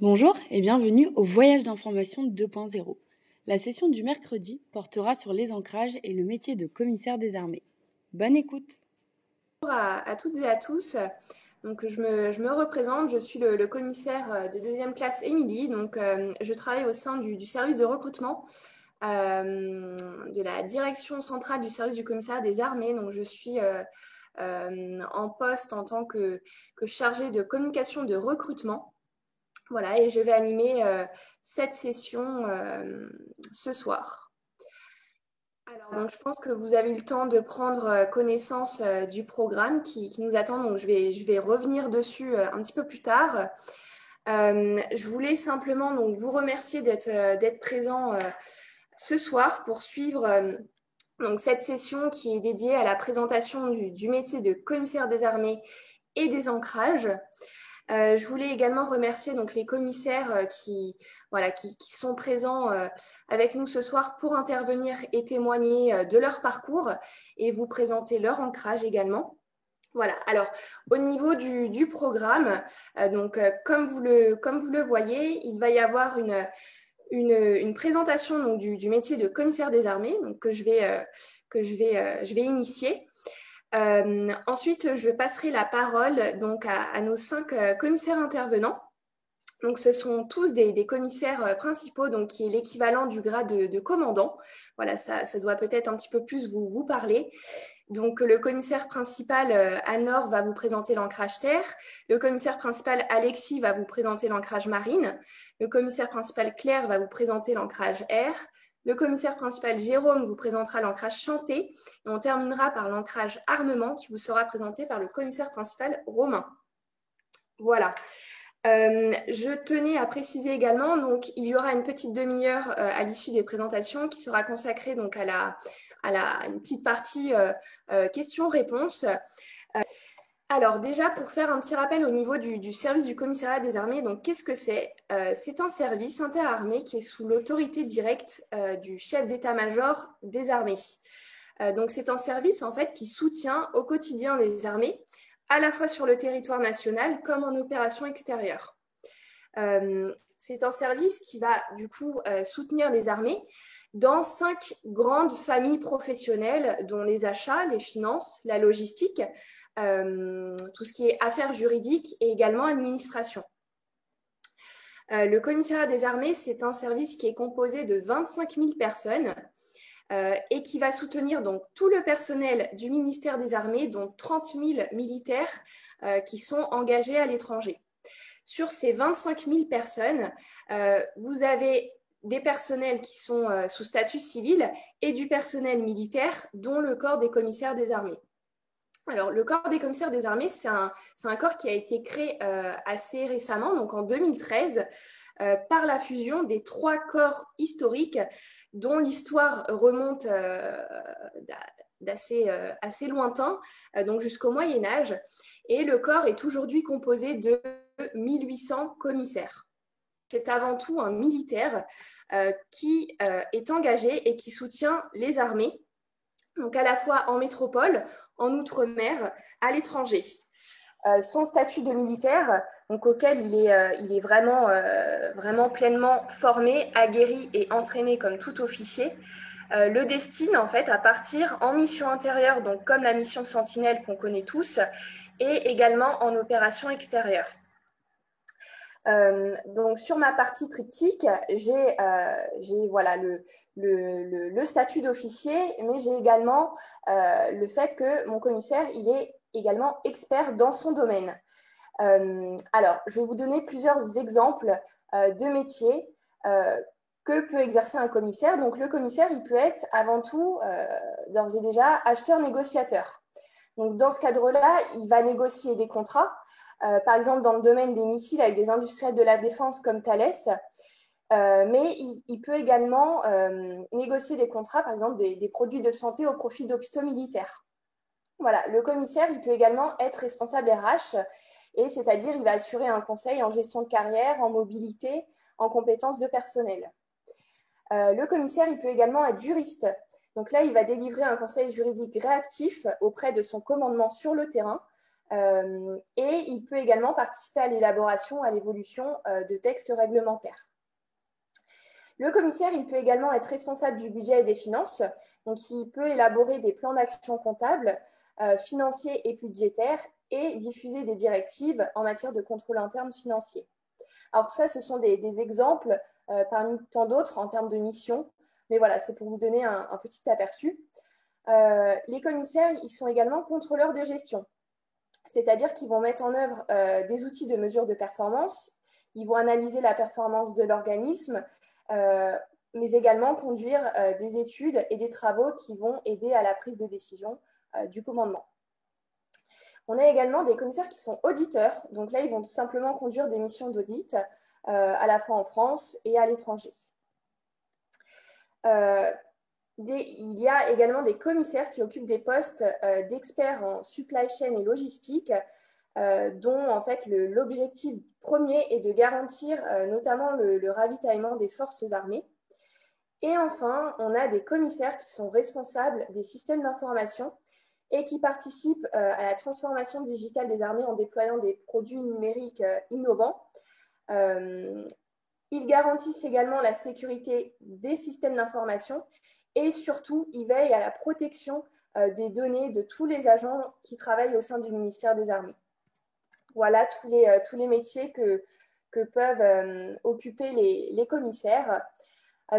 Bonjour et bienvenue au Voyage d'information 2.0. La session du mercredi portera sur les ancrages et le métier de commissaire des armées. Bonne écoute. Bonjour à toutes et à tous. Donc, je me représente, je suis le commissaire de deuxième classe Émilie. Donc, je travaille au sein du service de recrutement de la direction centrale du service du commissariat des armées. Donc, je suis en poste en tant que chargée de communication de recrutement. Voilà, et je vais animer cette session ce soir. Alors, donc, je pense que vous avez eu le temps de prendre connaissance du programme qui nous attend. Donc, je vais revenir dessus un petit peu plus tard. Je voulais simplement donc, vous remercier d'être présent ce soir pour suivre donc, cette session qui est dédiée à la présentation du métier de commissaire des armées et des ancrages. Je voulais également remercier donc, les commissaires qui sont présents avec nous ce soir pour intervenir et témoigner de leur parcours et vous présenter leur ancrage également. Voilà, alors au niveau du programme, comme vous le voyez, il va y avoir une présentation donc, du métier de commissaire des armées donc, que je vais initier. Ensuite, je passerai la parole donc, à nos 5 commissaires intervenants. Donc, ce sont tous des commissaires principaux, donc, qui est l'équivalent du grade de commandant. Voilà, ça doit peut-être un petit peu plus vous parler. Donc, le commissaire principal, Anne-Laure, va vous présenter l'ancrage terre. Le commissaire principal, Alexis, va vous présenter l'ancrage marine. Le commissaire principal, Claire, va vous présenter l'ancrage air. Le commissaire principal, Jérôme, vous présentera l'ancrage chanté. Et on terminera par l'ancrage armement qui vous sera présenté par le commissaire principal, Romain. Voilà. Je tenais à préciser également, donc il y aura une petite demi-heure à l'issue des présentations qui sera consacrée donc à une petite partie questions-réponses. Alors déjà, pour faire un petit rappel au niveau du service du commissariat des armées, donc qu'est-ce que c'est? C'est un service interarmé qui est sous l'autorité directe du chef d'état-major des armées. Donc c'est un service en fait qui soutient au quotidien les armées, à la fois sur le territoire national comme en opération extérieure. C'est un service qui va du coup soutenir les armées dans 5 grandes familles professionnelles, dont les achats, les finances, la logistique, tout ce qui est affaires juridiques et également administration. Le commissariat des armées, c'est un service qui est composé de 25 000 personnes et qui va soutenir donc tout le personnel du ministère des Armées, dont 30 000 militaires qui sont engagés à l'étranger. Sur ces 25 000 personnes, vous avez des personnels qui sont sous statut civil et du personnel militaire, dont le corps des commissaires des armées. Alors, le corps des commissaires des armées, c'est un corps qui a été créé assez récemment, donc en 2013, par la fusion des 3 corps historiques dont l'histoire remonte assez lointain, donc jusqu'au Moyen-Âge. Et le corps est aujourd'hui composé de 1800 commissaires. C'est avant tout un militaire qui est engagé et qui soutient les armées, donc à la fois en métropole, en outre-mer, à l'étranger. Son statut de militaire, donc auquel il est vraiment pleinement formé, aguerri et entraîné comme tout officier, le destine en fait à partir en mission intérieure, donc comme la mission Sentinelle qu'on connaît tous, et également en opération extérieure. Donc sur ma partie triptyque, j'ai voilà, le statut d'officier, mais j'ai également le fait que mon commissaire il est également expert dans son domaine. Alors, je vais vous donner plusieurs exemples de métiers que peut exercer un commissaire. Donc, le commissaire, il peut être avant tout, d'ores et déjà, acheteur-négociateur. Donc, dans ce cadre-là, il va négocier des contrats, par exemple dans le domaine des missiles avec des industriels de la défense comme Thales, mais il peut également négocier des contrats, par exemple des produits de santé au profit d'hôpitaux militaires. Voilà, le commissaire, il peut également être responsable RH, et c'est-à-dire il va assurer un conseil en gestion de carrière, en mobilité, en compétences de personnel. Le commissaire, il peut également être juriste. Donc là, il va délivrer un conseil juridique réactif auprès de son commandement sur le terrain Et il peut également participer à l'élaboration, à l'évolution de textes réglementaires. Le commissaire, il peut également être responsable du budget et des finances. Donc, il peut élaborer des plans d'action comptables, financiers et budgétaires et diffuser des directives en matière de contrôle interne financier. Alors, tout ça, ce sont des exemples parmi tant d'autres en termes de mission. Mais voilà, c'est pour vous donner un petit aperçu. Les commissaires, ils sont également contrôleurs de gestion. C'est-à-dire qu'ils vont mettre en œuvre des outils de mesure de performance. Ils vont analyser la performance de l'organisme, mais également conduire des études et des travaux qui vont aider à la prise de décision du commandement. On a également des commissaires qui sont auditeurs. Donc là, ils vont tout simplement conduire des missions d'audit à la fois en France et à l'étranger. Il y a également des commissaires qui occupent des postes d'experts en supply chain et logistique, dont en fait l'objectif premier est de garantir notamment le ravitaillement des forces armées. Et enfin, on a des commissaires qui sont responsables des systèmes d'information et qui participent à la transformation digitale des armées en déployant des produits numériques innovants. Ils garantissent également la sécurité des systèmes d'information et surtout, ils veillent à la protection des données de tous les agents qui travaillent au sein du ministère des Armées. Voilà tous les métiers que peuvent occuper les commissaires.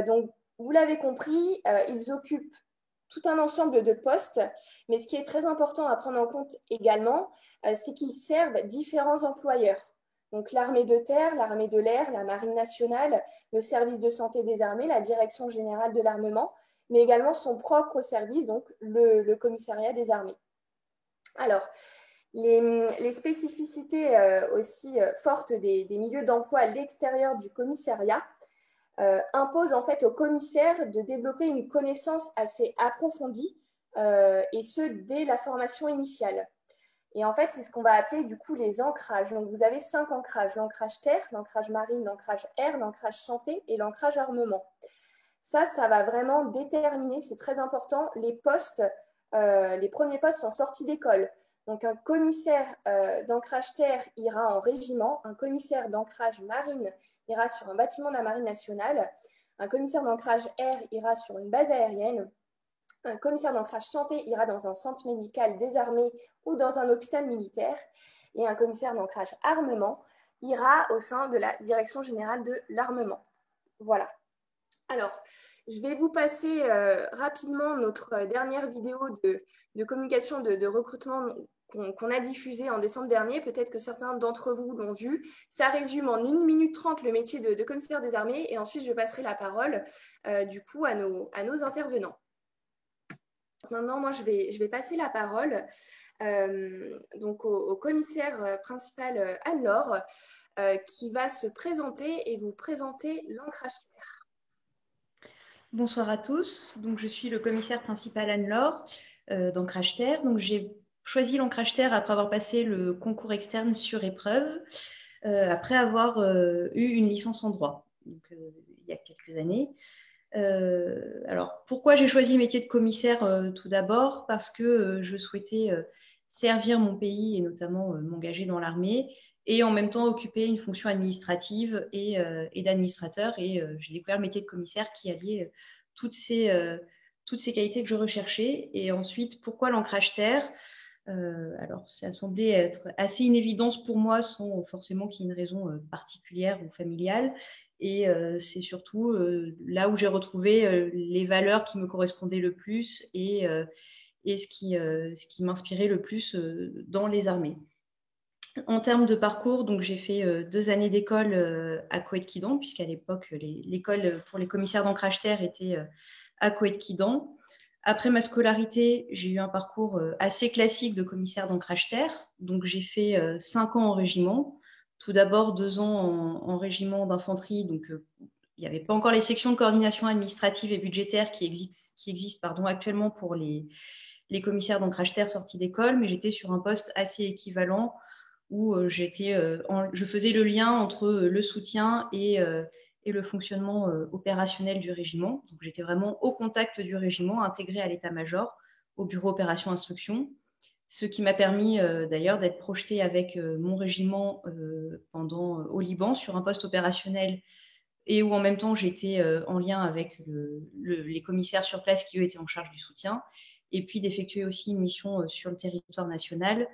Donc, vous l'avez compris, ils occupent tout un ensemble de postes, mais ce qui est très important à prendre en compte également, c'est qu'ils servent différents employeurs. Donc l'armée de terre, l'armée de l'air, la marine nationale, le service de santé des armées, la direction générale de l'armement, mais également son propre service, donc le commissariat des armées. Alors, les spécificités aussi fortes des milieux d'emploi à l'extérieur du commissariat impose en fait au commissaire de développer une connaissance assez approfondie et ce dès la formation initiale. Et en fait, c'est ce qu'on va appeler du coup les ancrages. Donc vous avez 5 ancrages: l'ancrage terre, l'ancrage marine, l'ancrage air, l'ancrage santé et l'ancrage armement. Ça va vraiment déterminer, c'est très important, les postes, les premiers postes en sortie d'école. Donc un commissaire d'ancrage terre ira en régiment, un commissaire d'ancrage marine ira sur un bâtiment de la Marine nationale, un commissaire d'ancrage air ira sur une base aérienne, un commissaire d'ancrage santé ira dans un centre médical des armées ou dans un hôpital militaire, et un commissaire d'ancrage armement ira au sein de la direction générale de l'armement. Voilà. Alors, je vais vous passer rapidement notre dernière vidéo de communication de recrutement qu'on a diffusée en décembre dernier. Peut-être que certains d'entre vous l'ont vu. Ça résume en 1 minute 30 le métier de commissaire des armées et ensuite je passerai la parole du coup à nos intervenants. Maintenant, moi, je vais passer la parole donc au commissaire principal Anne-Laure qui va se présenter et vous présenter l'ancrage terre. Bonsoir à tous. Donc, je suis le commissaire principal Anne-Laure d'Ancrage Terre. Donc, j'ai choisi l'Ancrage Terre après avoir passé le concours externe sur épreuve, après avoir eu une licence en droit, donc, il y a quelques années. Alors, pourquoi j'ai choisi le métier de commissaire tout d'abord? Parce que je souhaitais servir mon pays et notamment m'engager dans l'armée et en même temps occuper une fonction administrative et d'administrateur. Et j'ai découvert le métier de commissaire qui alliait toutes ces qualités que je recherchais. Et ensuite, pourquoi l'ancrage terre? Alors, ça a semblé être assez une évidence pour moi, sans forcément qu'il y ait une raison particulière ou familiale. Et c'est surtout là où j'ai retrouvé les valeurs qui me correspondaient le plus et ce qui m'inspirait le plus dans les armées. En termes de parcours, donc j'ai fait 2 années d'école à Coët-Quidan, puisqu'à l'époque, l'école pour les commissaires d'ancrage terre était à Coët-Quidan. Après ma scolarité, j'ai eu un parcours assez classique de commissaire d'ancrage terre. Donc, j'ai fait 5 ans en régiment. Tout d'abord, 2 ans en régiment d'infanterie. Donc, il n'y avait pas encore les sections de coordination administrative et budgétaire qui existent actuellement pour les commissaires d'ancrage terre sortis d'école. Mais j'étais sur un poste assez équivalent où je faisais le lien entre le soutien et le fonctionnement opérationnel du régiment. Donc, j'étais vraiment au contact du régiment, intégrée à l'état-major, au bureau opération instruction. ce qui m'a permis d'ailleurs d'être projetée avec mon régiment au Liban sur un poste opérationnel et où en même temps j'étais en lien avec les commissaires sur place qui eux étaient en charge du soutien, et puis d'effectuer aussi une mission sur le territoire national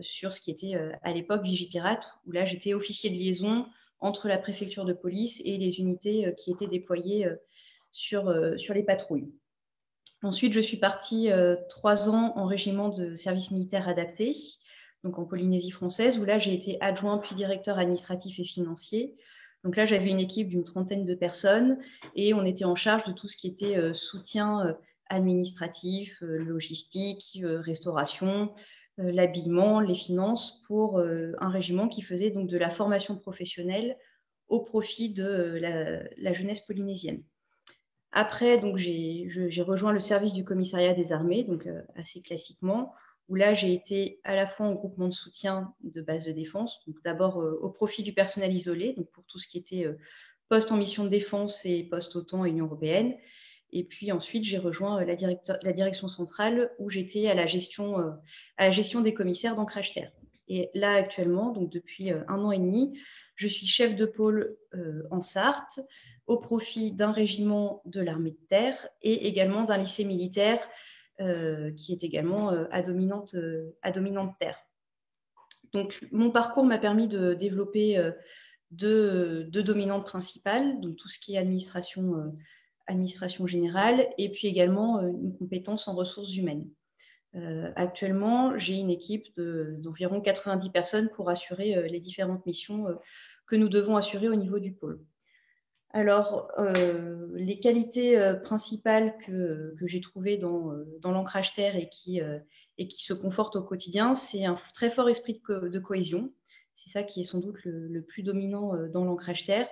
sur ce qui était à l'époque Vigipirate, où là j'étais officier de liaison entre la préfecture de police et les unités qui étaient déployées sur les patrouilles. Ensuite, je suis partie 3 ans en régiment de service militaire adapté, donc en Polynésie française, où là j'ai été adjoint puis directeur administratif et financier. Donc là, j'avais une équipe d'une 30aine de personnes et on était en charge de tout ce qui était soutien administratif, logistique, restauration, l'habillement, les finances pour un régiment qui faisait donc de la formation professionnelle au profit de la jeunesse polynésienne. Après, donc, j'ai rejoint le service du commissariat des armées, donc assez classiquement, où là, j'ai été à la fois en groupement de soutien de base de défense, donc d'abord au profit du personnel isolé, donc pour tout ce qui était poste en mission de défense et poste OTAN et Union européenne. Et puis ensuite, j'ai rejoint la direction centrale où j'étais à la gestion des commissaires d'ancrage terre. Et là, actuellement, donc depuis 1 an et demi, je suis chef de pôle en Sarthe, au profit d'un régiment de l'armée de terre et également d'un lycée militaire qui est également à dominante terre. Donc, mon parcours m'a permis de développer deux dominantes principales, donc tout ce qui est administration générale et puis également une compétence en ressources humaines. Actuellement, j'ai une équipe d'environ 90 personnes pour assurer les différentes missions que nous devons assurer au niveau du pôle. Alors, les qualités principales que j'ai trouvées dans l'ancrage terre et qui se confortent au quotidien, c'est un très fort esprit de cohésion. C'est ça qui est sans doute le plus dominant dans l'ancrage terre,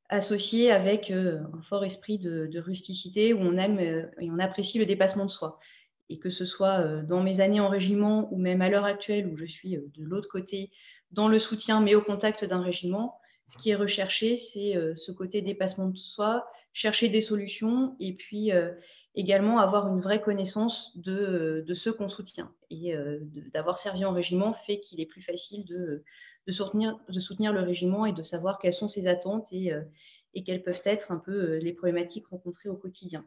associé avec un fort esprit de rusticité où on aime et on apprécie le dépassement de soi. Et que ce soit dans mes années en régiment ou même à l'heure actuelle où je suis de l'autre côté dans le soutien mais au contact d'un régiment, ce qui est recherché, c'est ce côté dépassement de soi, chercher des solutions et puis également avoir une vraie connaissance de ceux qu'on soutient. Et d'avoir servi en régiment fait qu'il est plus facile de soutenir le régiment et de savoir quelles sont ses attentes et quelles peuvent être un peu les problématiques rencontrées au quotidien.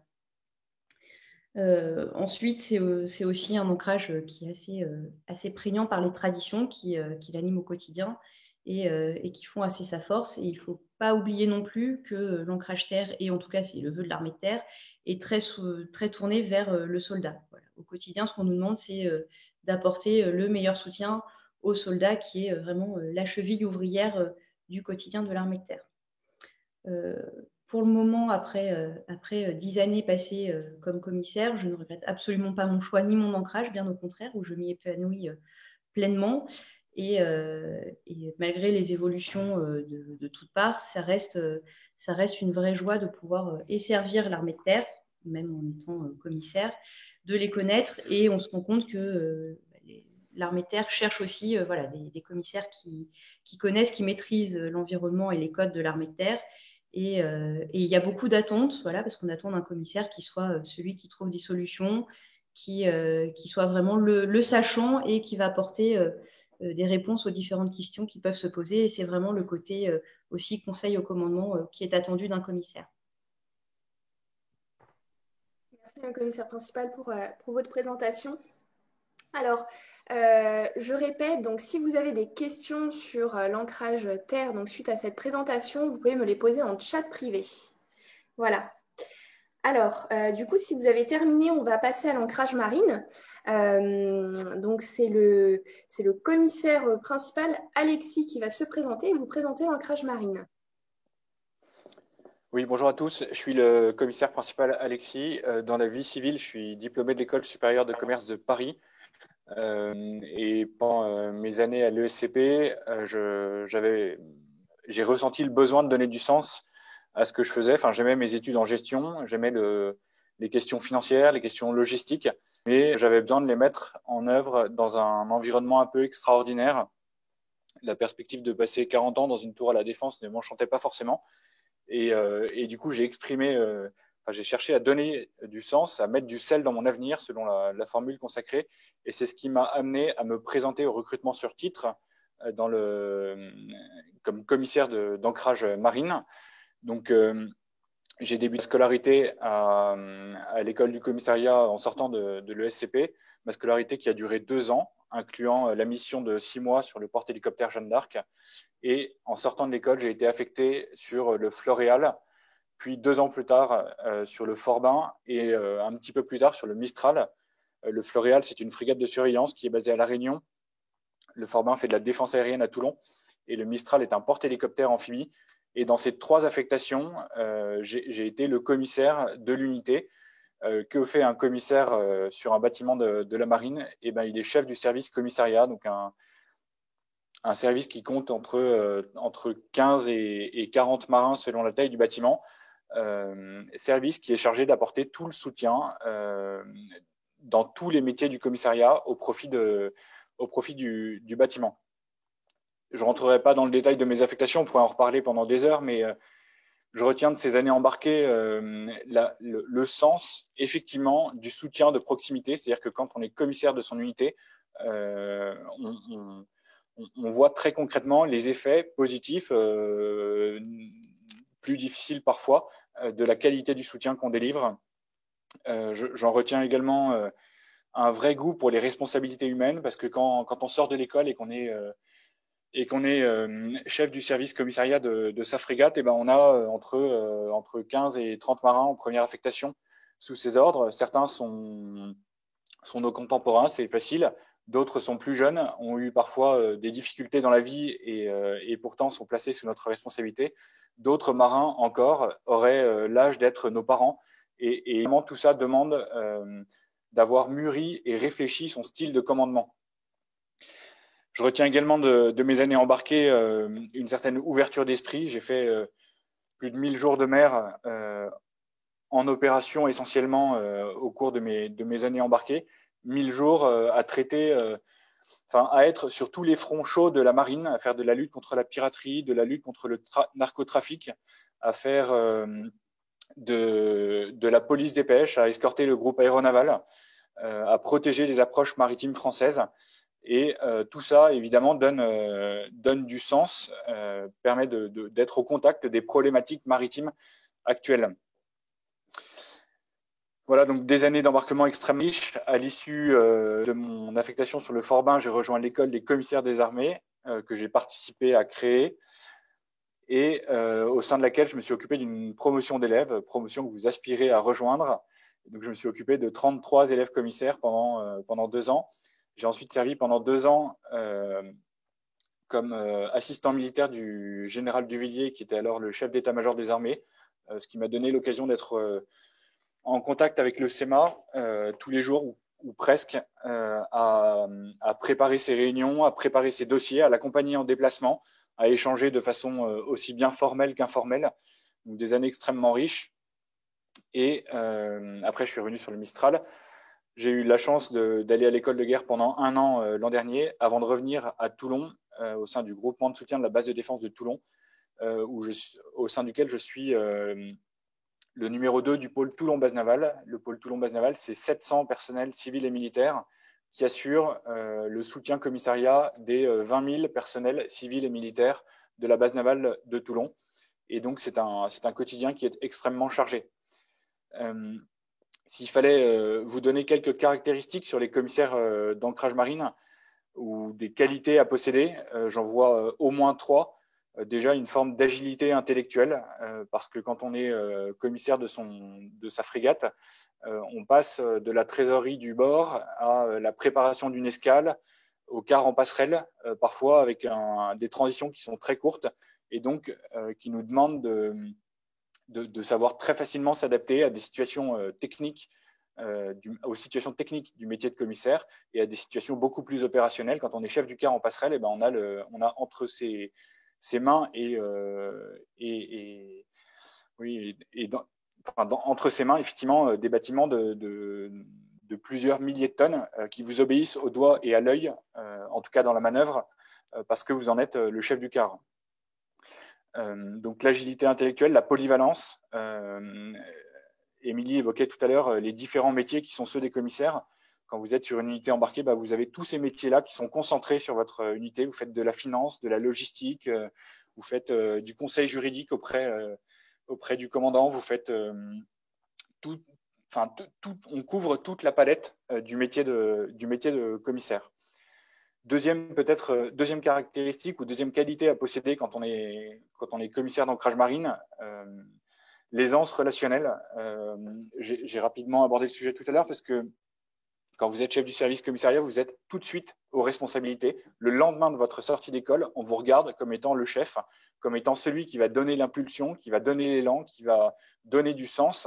Ensuite, c'est aussi un ancrage qui est assez prégnant par les traditions qui l'animent au quotidien et qui font assez sa force. Et il ne faut pas oublier non plus que l'ancrage terre, et en tout cas c'est le vœu de l'armée de terre, est très tourné vers le soldat. Voilà. Au quotidien, ce qu'on nous demande, c'est d'apporter le meilleur soutien au soldat qui est vraiment la cheville ouvrière du quotidien de l'armée de terre. Pour le moment, après 10 années passées comme commissaire, je ne regrette absolument pas mon choix ni mon ancrage, bien au contraire, où je m'y épanouis pleinement. Et malgré les évolutions de toutes parts, ça reste une vraie joie de pouvoir servir l'armée de terre, même en étant commissaire, de les connaître. Et on se rend compte que l'armée de terre cherche aussi des commissaires qui connaissent, qui maîtrisent l'environnement et les codes de l'armée de terre. Et il y a beaucoup d'attentes, parce qu'on attend d'un commissaire qui soit celui qui trouve des solutions, qui soit vraiment le sachant et qui va apporter des réponses aux différentes questions qui peuvent se poser. Et c'est vraiment le côté aussi conseil au commandement qui est attendu d'un commissaire. Merci, commissaire principal, pour votre présentation. Alors, je répète, donc si vous avez des questions sur l'ancrage terre, donc suite à cette présentation, vous pouvez me les poser en chat privé. Voilà. Alors, du coup, si vous avez terminé, on va passer à l'ancrage marine. Donc, c'est le commissaire principal, Alexis, qui va se présenter et vous présenter l'ancrage marine. Oui, bonjour à tous. Je suis le commissaire principal Alexis. Dans la vie civile, je suis diplômé de l'École supérieure de commerce de Paris. Et pendant mes années à l'ESCP, j'ai ressenti le besoin de donner du sens à ce que je faisais. Enfin, j'aimais mes études en gestion, j'aimais les questions financières, les questions logistiques, mais j'avais besoin de les mettre en œuvre dans un environnement un peu extraordinaire. La perspective de passer 40 ans dans une tour à la Défense ne m'enchantait pas forcément. Et du coup, j'ai exprimé j'ai cherché à donner du sens, à mettre du sel dans mon avenir, selon la formule consacrée. Et c'est ce qui m'a amené à me présenter au recrutement sur titre comme commissaire d'ancrage marine. Donc, j'ai débuté ma scolarité à l'école du commissariat en sortant de l'ESCP, ma scolarité qui a duré 2 ans, incluant la mission de 6 mois sur le porte-hélicoptère Jeanne d'Arc. Et en sortant de l'école, j'ai été affecté sur le Floréal, puis 2 ans plus tard sur le Forbin et un petit peu plus tard sur le Mistral. Le Floréal, c'est une frégate de surveillance qui est basée à La Réunion. Le Forbin fait de la défense aérienne à Toulon et le Mistral est un porte-hélicoptère amphibie. Et dans ces 3 affectations, j'ai été le commissaire de l'unité. Que fait un commissaire sur un bâtiment de la marine? Eh ben, il est chef du service commissariat, donc un service qui compte entre 15 et 40 marins selon la taille du bâtiment. Service qui est chargé d'apporter tout le soutien dans tous les métiers du commissariat au profit du bâtiment. Je ne rentrerai pas dans le détail de mes affectations, on pourrait en reparler pendant des heures, mais je retiens de ces années embarquées le sens effectivement du soutien de proximité, c'est-à-dire que quand on est commissaire de son unité, on voit très concrètement les effets positifs, plus difficiles parfois, de la qualité du soutien qu'on délivre. J'en retiens également un vrai goût pour les responsabilités humaines, parce que quand on sort de l'école et qu'on est chef du service commissariat de sa frégate, et ben on a entre 15 et 30 marins en première affectation sous ses ordres. Certains sont nos contemporains, c'est facile. D'autres sont plus jeunes, ont eu parfois des difficultés dans la vie et pourtant sont placés sous notre responsabilité. D'autres marins encore auraient l'âge d'être nos parents. Et évidemment, tout ça demande d'avoir mûri et réfléchi son style de commandement. Je retiens également de mes années embarquées une certaine ouverture d'esprit. J'ai fait plus de 1000 jours de mer en opération essentiellement au cours de mes années embarquées. 1000 jours à traiter, à être sur tous les fronts chauds de la marine, à faire de la lutte contre la piraterie, de la lutte contre le narcotrafic, à faire de la police des pêches, à escorter le groupe aéronaval, à protéger les approches maritimes françaises. Et tout ça, évidemment, donne du sens, permet d'être au contact des problématiques maritimes actuelles. Voilà, donc des années d'embarquement extrêmement riches. À l'issue de mon affectation sur le Forbin, j'ai rejoint l'école des commissaires des armées que j'ai participé à créer et au sein de laquelle je me suis occupé d'une promotion d'élèves, promotion que vous aspirez à rejoindre. Donc, je me suis occupé de 33 élèves commissaires pendant 2 ans. J'ai ensuite servi pendant 2 ans comme assistant militaire du général Duvillier, qui était alors le chef d'état-major des armées, ce qui m'a donné l'occasion d'être en contact avec le CEMA tous les jours ou presque, à préparer ses réunions, à préparer ses dossiers, à l'accompagner en déplacement, à échanger de façon aussi bien formelle qu'informelle. Donc des années extrêmement riches. Et après, je suis revenu sur le Mistral. J'ai eu la chance d'aller à l'école de guerre pendant 1 an l'an dernier, avant de revenir à Toulon, au sein du groupement de soutien de la base de défense de Toulon, au sein duquel je suis le numéro 2 du pôle Toulon-Base Navale. Le pôle Toulon-Base Navale, c'est 700 personnels civils et militaires qui assurent le soutien commissariat des 20 000 personnels civils et militaires de la base navale de Toulon. Et donc, c'est un quotidien qui est extrêmement chargé. S'il fallait vous donner quelques caractéristiques sur les commissaires d'ancrage marine ou des qualités à posséder, j'en vois au moins 3. Déjà une forme d'agilité intellectuelle, parce que quand on est commissaire de sa frégate, on passe de la trésorerie du bord à la préparation d'une escale, au quart en passerelle, parfois avec des transitions qui sont très courtes et donc qui nous demandent de savoir très facilement s'adapter à des situations techniques, aux situations techniques du métier de commissaire et à des situations beaucoup plus opérationnelles. Quand on est chef du quart en passerelle, on a entre ses mains entre ses mains, effectivement, des bâtiments de plusieurs milliers de tonnes qui vous obéissent au doigt et à l'œil, en tout cas dans la manœuvre, parce que vous en êtes le chef du quart. Donc l'agilité intellectuelle, la polyvalence, Émilie évoquait tout à l'heure les différents métiers qui sont ceux des commissaires. Quand vous êtes sur une unité embarquée, vous avez tous ces métiers-là qui sont concentrés sur votre unité. Vous faites de la finance, de la logistique, vous faites du conseil juridique auprès du commandant, vous faites on couvre toute la palette du métier de commissaire. Deuxième caractéristique ou deuxième qualité à posséder quand on est commissaire d'ancrage marine, l'aisance relationnelle. J'ai rapidement abordé le sujet tout à l'heure parce que quand vous êtes chef du service commissariat, vous êtes tout de suite aux responsabilités. Le lendemain de votre sortie d'école, on vous regarde comme étant le chef, comme étant celui qui va donner l'impulsion, qui va donner l'élan, qui va donner du sens.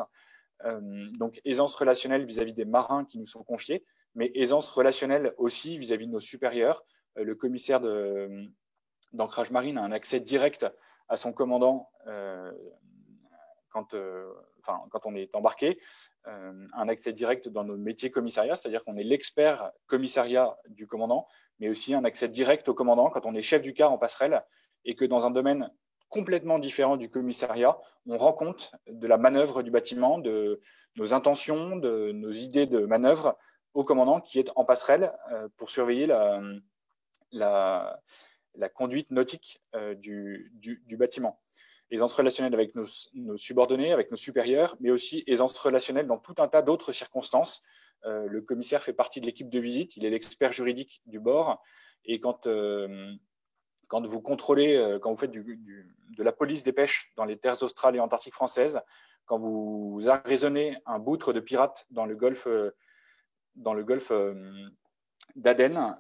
Donc aisance relationnelle vis-à-vis des marins qui nous sont confiés, mais aisance relationnelle aussi vis-à-vis de nos supérieurs. Le commissaire d'ancrage marine a un accès direct à son commandant quand on est embarqué, un accès direct dans nos métiers commissariat, c'est-à-dire qu'on est l'expert commissariat du commandant, mais aussi un accès direct au commandant quand on est chef du car en passerelle et que dans un domaine complètement différent du commissariat, on rend compte de la manœuvre du bâtiment, de nos intentions, de nos idées de manœuvre au commandant qui est en passerelle pour surveiller la conduite nautique du bâtiment. Aisance relationnelle avec nos subordonnés, avec nos supérieurs, mais aussi aisance relationnelle dans tout un tas d'autres circonstances. Le commissaire fait partie de l'équipe de visite, il est l'expert juridique du bord, et quand vous contrôlez, quand vous faites de la police des pêches dans les terres australes et antarctiques françaises, quand vous arraisonnez un boutre de pirates dans le golfe d'Aden,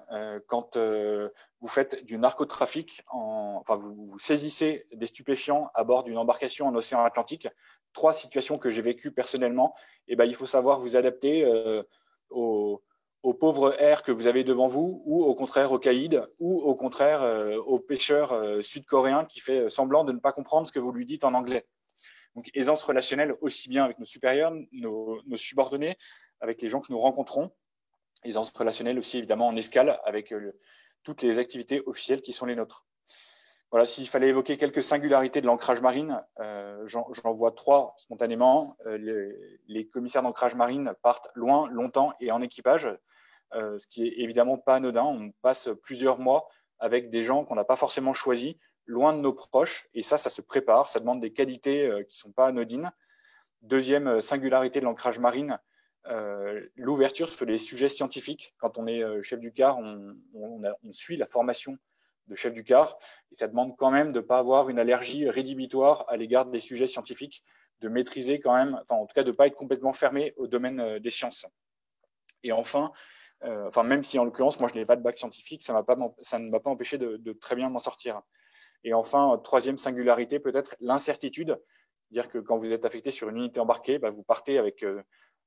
quand vous faites du narcotrafic, vous saisissez des stupéfiants à bord d'une embarcation en océan Atlantique, 3 situations que j'ai vécues personnellement, et il faut savoir vous adapter aux pauvres airs que vous avez devant vous, ou au contraire aux caïds, ou au contraire aux pêcheurs sud-coréens qui fait semblant de ne pas comprendre ce que vous lui dites en anglais. Donc aisance relationnelle aussi bien avec nos supérieurs, nos subordonnés, avec les gens que nous rencontrons, aisance relationnelle aussi évidemment en escale avec toutes les activités officielles qui sont les nôtres. Voilà, s'il fallait évoquer quelques singularités de l'ancrage marine, j'en vois 3 spontanément. Les commissaires d'ancrage marine partent loin, longtemps et en équipage, ce qui est évidemment pas anodin. On passe plusieurs mois avec des gens qu'on n'a pas forcément choisis, loin de nos proches, et ça se prépare, ça demande des qualités qui ne sont pas anodines. Deuxième singularité de l'ancrage marine, l'ouverture sur les sujets scientifiques. Quand on est chef du car, on suit la formation de chef du car, et ça demande quand même de ne pas avoir une allergie rédhibitoire à l'égard des sujets scientifiques, de maîtriser quand même, en tout cas de ne pas être complètement fermé au domaine des sciences. Et enfin, même si en l'occurrence, moi je n'ai pas de bac scientifique, ça ne m'a pas empêché de très bien m'en sortir. Et enfin, troisième singularité, peut-être l'incertitude, dire que quand vous êtes affecté sur une unité embarquée, vous partez avec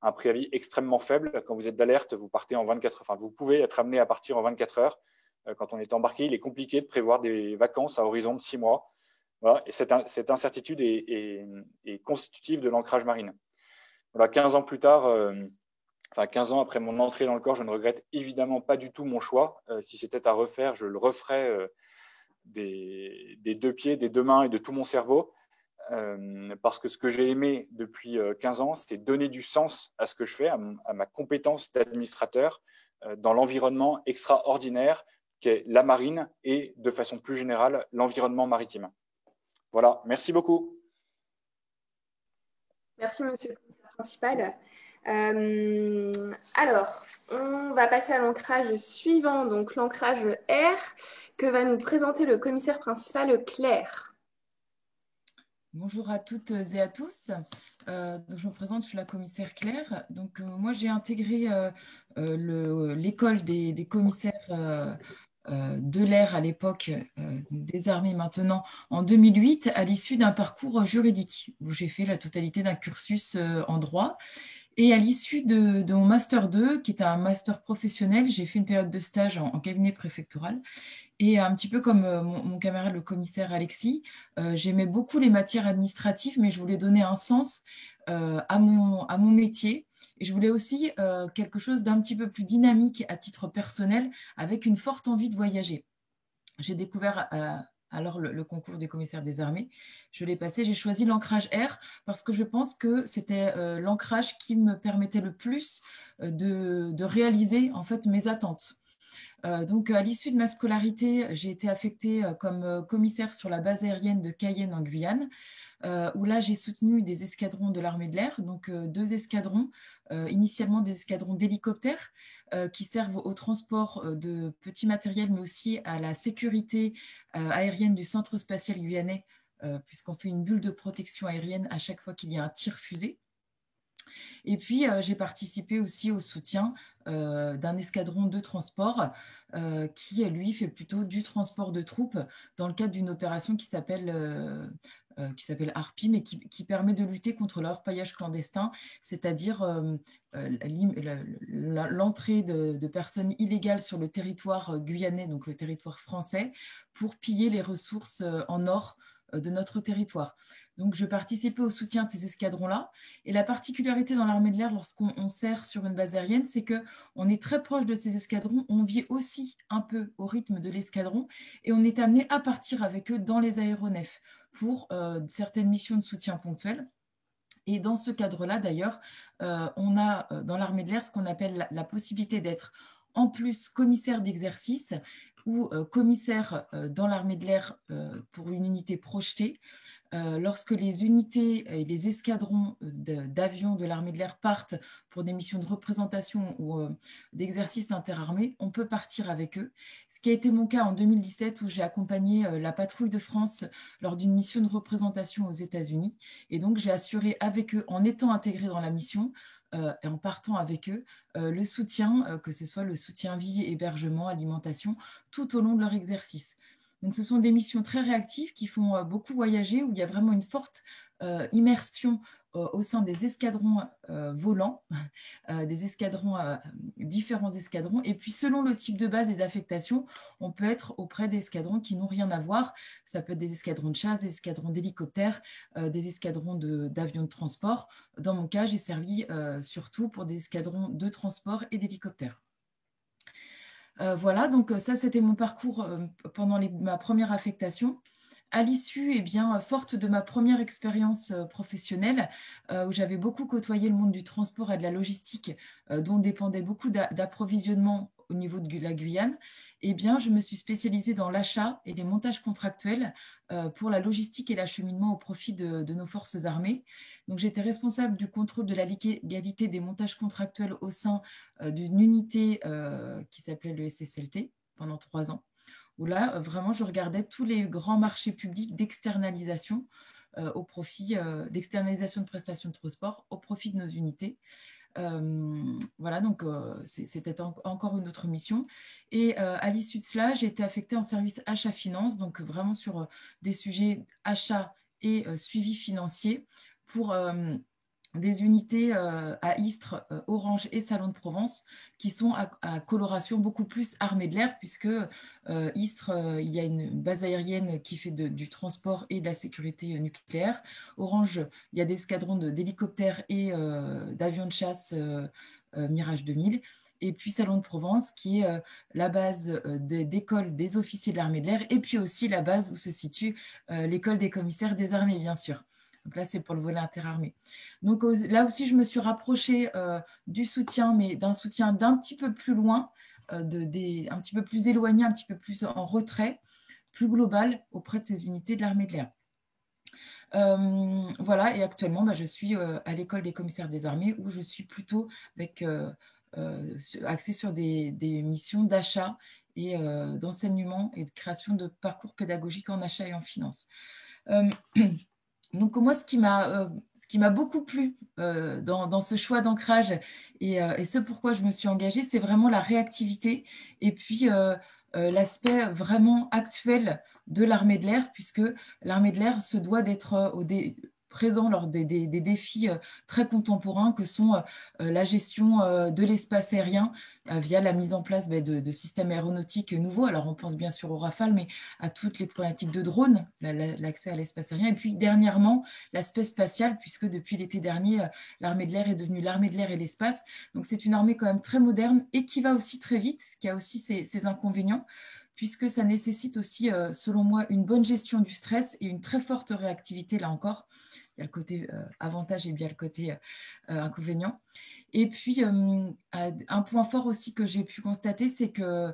un préavis extrêmement faible. Quand vous êtes d'alerte, vous partez en 24 heures. Vous pouvez être amené à partir en 24 heures. Quand on est embarqué, il est compliqué de prévoir des vacances à horizon de 6 mois. Voilà. Et cette incertitude est constitutive de l'ancrage marine. Voilà, 15 ans plus tard, 15 ans après mon entrée dans le corps, je ne regrette évidemment pas du tout mon choix. Si c'était à refaire, je le referais des 2 pieds, des 2 mains et de tout mon cerveau. Parce que ce que j'ai aimé depuis 15 ans, c'est donner du sens à ce que je fais, à ma compétence d'administrateur dans l'environnement extraordinaire qu'est la marine et, de façon plus générale, l'environnement maritime. Voilà, merci beaucoup. Merci, monsieur le commissaire principal. Alors, on va passer à l'ancrage suivant, donc l'ancrage R, que va nous présenter le commissaire principal Claire. Bonjour à toutes et à tous. Donc je me présente, je suis la commissaire Claire. Donc moi j'ai intégré l'école des commissaires de l'air à l'époque, des armées maintenant, en 2008, à l'issue d'un parcours juridique où j'ai fait la totalité d'un cursus en droit. Et à l'issue de mon master 2, qui est un master professionnel, j'ai fait une période de stage en cabinet préfectoral. Et un petit peu comme mon camarade, le commissaire Alexis, j'aimais beaucoup les matières administratives, mais je voulais donner un sens à mon métier. Et je voulais aussi quelque chose d'un petit peu plus dynamique à titre personnel, avec une forte envie de voyager. J'ai découvert alors le concours du commissaire des armées. Je l'ai passé, j'ai choisi l'ancrage R parce que je pense que c'était l'ancrage qui me permettait le plus de réaliser en fait mes attentes. Donc, à l'issue de ma scolarité, j'ai été affectée comme commissaire sur la base aérienne de Cayenne en Guyane, où là, j'ai soutenu des escadrons de l'armée de l'air, donc 2 escadrons, initialement des escadrons d'hélicoptères qui servent au transport de petits matériels, mais aussi à la sécurité aérienne du centre spatial guyanais, puisqu'on fait une bulle de protection aérienne à chaque fois qu'il y a un tir fusée. Et puis, j'ai participé aussi au soutien d'un escadron de transport qui, lui, fait plutôt du transport de troupes dans le cadre d'une opération qui s'appelle ARPI, mais qui permet de lutter contre le orpaillage clandestin, c'est-à-dire l'entrée de personnes illégales sur le territoire guyanais, donc le territoire français, pour piller les ressources en or de notre territoire. Donc, je participais au soutien de ces escadrons-là. Et la particularité dans l'armée de l'air, lorsqu'on sert sur une base aérienne, c'est qu'on est très proche de ces escadrons. On vit aussi un peu au rythme de l'escadron et on est amené à partir avec eux dans les aéronefs pour certaines missions de soutien ponctuelles. Et dans ce cadre-là, d'ailleurs, on a dans l'armée de l'air ce qu'on appelle la possibilité d'être en plus commissaire d'exercice ou commissaire dans l'armée de l'air pour une unité projetée. Lorsque les unités et les escadrons d'avions de l'armée de l'air partent pour des missions de représentation ou d'exercice interarmés, on peut partir avec eux. Ce qui a été mon cas en 2017 où j'ai accompagné la patrouille de France lors d'une mission de représentation aux États-Unis. Et donc, j'ai assuré avec eux, en étant intégré dans la mission, et en partant avec eux, le soutien, que ce soit le soutien vie, hébergement, alimentation, tout au long de leur exercice. Donc, ce sont des missions très réactives qui font beaucoup voyager, où il y a vraiment une forte immersion au sein des escadrons volants, des escadrons, différents escadrons. Et puis, selon le type de base et d'affectation, on peut être auprès d'escadrons qui n'ont rien à voir. Ça peut être des escadrons de chasse, des escadrons d'hélicoptères, des escadrons d'avions de transport. Dans mon cas, j'ai servi surtout pour des escadrons de transport et d'hélicoptères. Voilà, donc ça, c'était mon parcours pendant ma première affectation. À l'issue, eh bien, forte de ma première expérience professionnelle, où j'avais beaucoup côtoyé le monde du transport et de la logistique, dont dépendait beaucoup d'approvisionnement au niveau de la Guyane, eh bien, je me suis spécialisée dans l'achat et les montages contractuels pour la logistique et l'acheminement au profit de nos forces armées. Donc, j'étais responsable du contrôle de la légalité des montages contractuels au sein d'une unité qui s'appelait le SSLT pendant 3 ans, où là, vraiment, je regardais tous les grands marchés publics d'externalisation au profit d'externalisation de prestations de transport au profit de nos unités. Voilà, donc c'était encore une autre mission. Et à l'issue de cela, j'ai été affectée en service achat-finance, donc vraiment sur des sujets achat et suivi financier pour des unités à Istres, Orange et Salon de Provence qui sont à coloration beaucoup plus armée de l'air puisque Istres, il y a une base aérienne qui fait du transport et de la sécurité nucléaire. Orange, il y a des escadrons d'hélicoptères et d'avions de chasse Mirage 2000. Et puis Salon de Provence, qui est la base d'école des officiers de l'armée de l'air, et puis aussi la base où se situe l'école des commissaires des armées, bien sûr. Donc là, c'est pour le volet interarmé. Donc là aussi, je me suis rapprochée du soutien, mais d'un soutien d'un petit peu plus loin, un petit peu plus éloigné, un petit peu plus en retrait, plus global auprès de ces unités de l'armée de l'air. Voilà, et actuellement, je suis à l'école des commissaires des armées où je suis plutôt axée sur des missions d'achat et d'enseignement et de création de parcours pédagogiques en achat et en finance. Donc, moi, ce qui m'a beaucoup plu dans ce choix d'ancrage et ce pourquoi je me suis engagée, c'est vraiment la réactivité et puis l'aspect vraiment actuel de l'armée de l'air, puisque l'armée de l'air se doit d'être présent lors des défis très contemporains que sont la gestion de l'espace aérien via la mise en place de systèmes aéronautiques nouveaux. Alors, on pense bien sûr au Rafale, mais à toutes les problématiques de drones, l'accès à l'espace aérien. Et puis, dernièrement, l'aspect spatial, puisque depuis l'été dernier, l'armée de l'air est devenue l'armée de l'air et l'espace. Donc, c'est une armée quand même très moderne et qui va aussi très vite, ce qui a aussi ses inconvénients, puisque ça nécessite aussi, selon moi, une bonne gestion du stress et une très forte réactivité, là encore. Il y a le côté avantage et bien le côté inconvénient. Et puis, un point fort aussi que j'ai pu constater, c'est que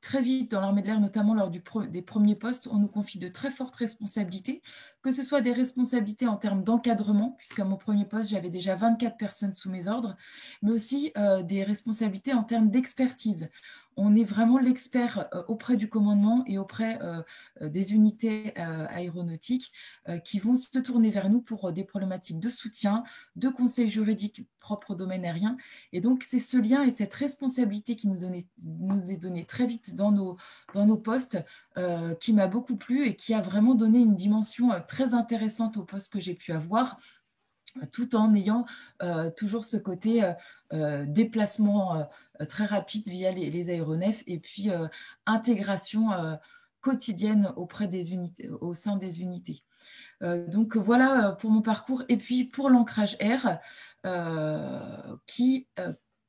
très vite dans l'armée de l'air, notamment lors des premiers postes, on nous confie de très fortes responsabilités, que ce soit des responsabilités en termes d'encadrement, puisqu'à mon premier poste, j'avais déjà 24 personnes sous mes ordres, mais aussi des responsabilités en termes d'expertise. On est vraiment l'expert auprès du commandement et auprès des unités aéronautiques qui vont se tourner vers nous pour des problématiques de soutien, de conseils juridiques propres au domaine aérien. Et donc, c'est ce lien et cette responsabilité qui nous est donnée très vite dans nos postes qui m'a beaucoup plu et qui a vraiment donné une dimension très intéressante au poste que j'ai pu avoir, tout en ayant toujours ce côté déplacement très rapide via les aéronefs et puis intégration quotidienne auprès des unités, au sein des unités. Donc voilà pour mon parcours. Et puis pour l'ancrage air, qui,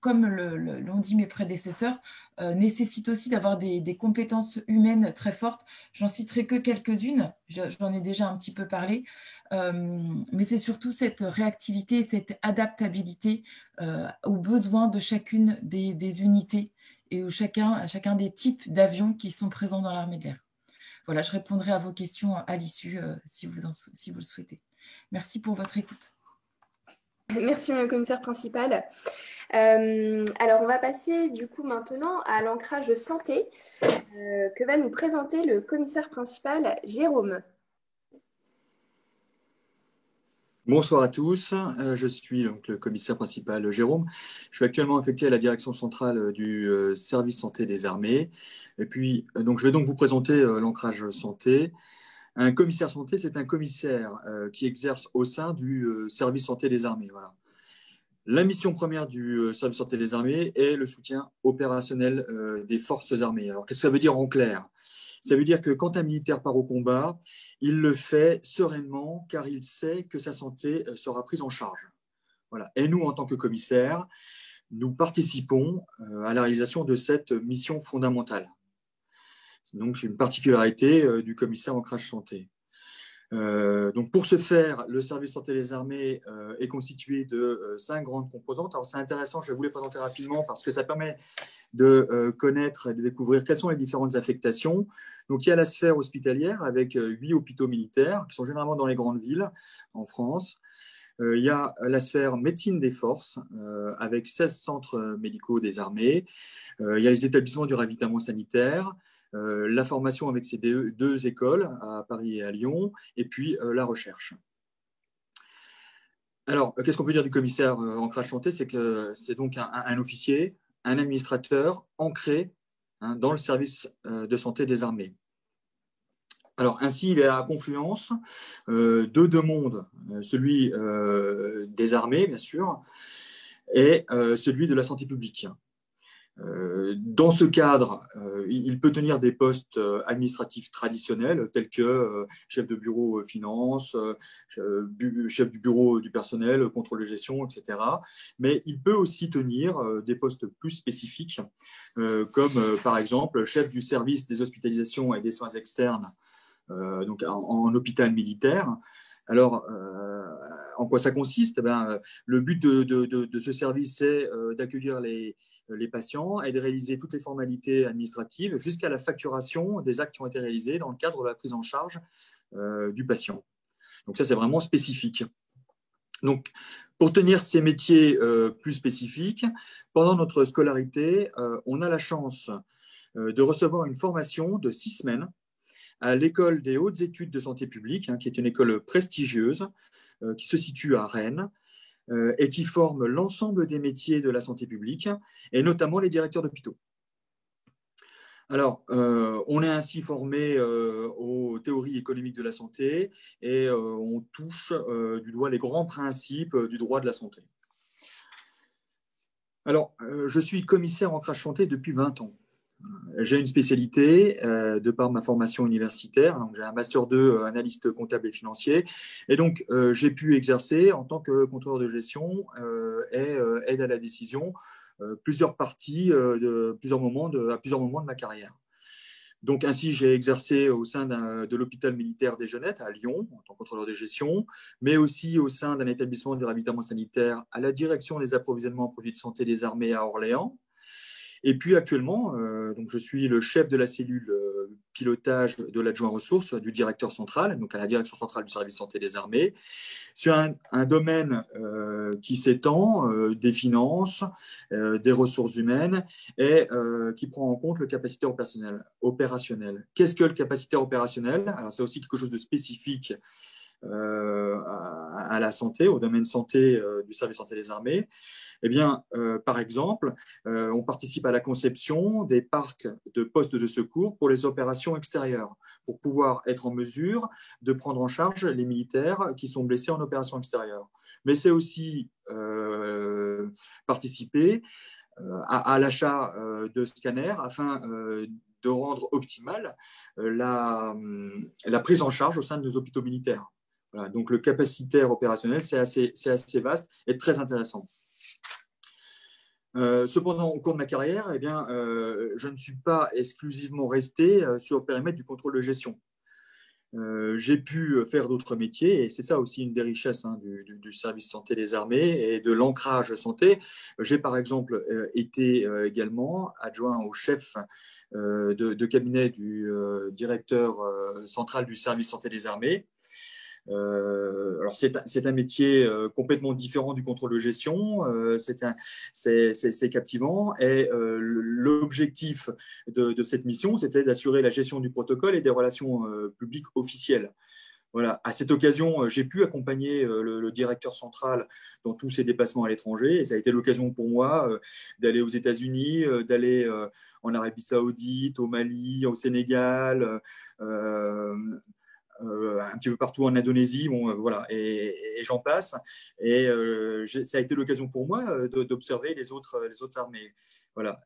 comme l'ont dit mes prédécesseurs, nécessite aussi d'avoir des compétences humaines très fortes. J'en citerai que quelques-unes, j'en ai déjà un petit peu parlé, mais c'est surtout cette réactivité, cette adaptabilité aux besoins de chacune des unités et à chacun des types d'avions qui sont présents dans l'armée de l'air. Voilà, je répondrai à vos questions à l'issue si vous le souhaitez. Merci pour votre écoute. Merci, Madame le commissaire principal. Alors, on va passer du coup maintenant à l'ancrage santé que va nous présenter le commissaire principal Jérôme. Bonsoir à tous, je suis donc le commissaire principal Jérôme. Je suis actuellement affecté à la direction centrale du service santé des armées. Et puis, donc, je vais donc vous présenter l'ancrage santé. Un commissaire santé, c'est un commissaire qui exerce au sein du service santé des armées. Voilà. La mission première du service santé des armées est le soutien opérationnel des forces armées. Alors, qu'est-ce que ça veut dire en clair? Ça veut dire que quand un militaire part au combat, il le fait sereinement car il sait que sa santé sera prise en charge. Voilà. Et nous, en tant que commissaires, nous participons à la réalisation de cette mission fondamentale. C'est donc une particularité du commissaire ancrage santé. Donc pour ce faire, le service santé des armées est constitué de 5 grandes composantes. Alors c'est intéressant, je vais vous les présenter rapidement parce que ça permet de connaître et de découvrir quelles sont les différentes affectations. Donc il y a la sphère hospitalière avec 8 hôpitaux militaires qui sont généralement dans les grandes villes en France. Il y a la sphère médecine des forces avec 16 centres médicaux des armées. Il y a les établissements du ravitaillement sanitaire. La formation avec ces deux écoles à Paris et à Lyon, et puis la recherche. Alors, qu'est-ce qu'on peut dire du commissaire ancrage santé? C'est que c'est donc un officier, un administrateur ancré dans le service de santé des armées. Alors, ainsi, il est à la confluence de deux mondes, celui des armées, bien sûr, et celui de la santé publique. Dans ce cadre, il peut tenir des postes administratifs traditionnels tels que chef de bureau finance, chef du bureau du personnel, contrôle de gestion, etc. Mais il peut aussi tenir des postes plus spécifiques, comme par exemple chef du service des hospitalisations et des soins externes, donc en hôpital militaire. Alors, en quoi ça consiste? Le but de ce service, c'est d'accueillir les patients et de réaliser toutes les formalités administratives jusqu'à la facturation des actes qui ont été réalisés dans le cadre de la prise en charge du patient. Donc ça, c'est vraiment spécifique. Donc, pour tenir ces métiers plus spécifiques, pendant notre scolarité, on a la chance de recevoir une formation de 6 semaines à l'école des hautes études de santé publique, qui est une école prestigieuse, qui se situe à Rennes, et qui forme l'ensemble des métiers de la santé publique, et notamment les directeurs d'hôpitaux. Alors, on est ainsi formé aux théories économiques de la santé, et on touche du doigt les grands principes du droit de la santé. Alors, je suis commissaire ancrage santé depuis 20 ans. J'ai une spécialité de par ma formation universitaire, donc j'ai un master 2 analyste comptable et financier, et donc j'ai pu exercer en tant que contrôleur de gestion et aide à la décision plusieurs parties à plusieurs moments de ma carrière. Donc, ainsi, j'ai exercé au sein de l'hôpital militaire des Jeunettes à Lyon, en tant que contrôleur de gestion, mais aussi au sein d'un établissement de ravitaillement sanitaire à la direction des approvisionnements en produits de santé des armées à Orléans. Et puis actuellement, donc je suis le chef de la cellule pilotage de l'adjoint ressources du directeur central, donc à la direction centrale du service santé des armées, sur un domaine qui s'étend des finances, des ressources humaines et qui prend en compte le capacitaire opérationnel. Qu'est-ce que le capacitaire opérationnel? Alors c'est aussi quelque chose de spécifique à la santé, au domaine santé du service santé des armées. Eh bien, par exemple, on participe à la conception des parcs de postes de secours pour les opérations extérieures, pour pouvoir être en mesure de prendre en charge les militaires qui sont blessés en opération extérieure. Mais c'est aussi participer à l'achat de scanners afin de rendre optimale la prise en charge au sein de nos hôpitaux militaires. Voilà, donc le capacitaire opérationnel, c'est assez vaste et très intéressant. Cependant, au cours de ma carrière, eh bien, je ne suis pas exclusivement resté sur le périmètre du contrôle de gestion. J'ai pu faire d'autres métiers et c'est ça aussi une des richesses du service santé des armées et de l'ancrage santé. J'ai par exemple été également adjoint au chef de cabinet du directeur central du service santé des armées. Alors c'est un métier complètement différent du contrôle de gestion, c'est captivant et l'objectif de cette mission, c'était d'assurer la gestion du protocole et des relations publiques officielles. Voilà. À cette occasion, j'ai pu accompagner le directeur central dans tous ses déplacements à l'étranger et ça a été l'occasion pour moi d'aller aux États-Unis, d'aller en Arabie Saoudite, au Mali, au Sénégal, un petit peu partout en Indonésie, voilà, et j'en passe. Et ça a été l'occasion pour moi d'observer les autres armées. Voilà,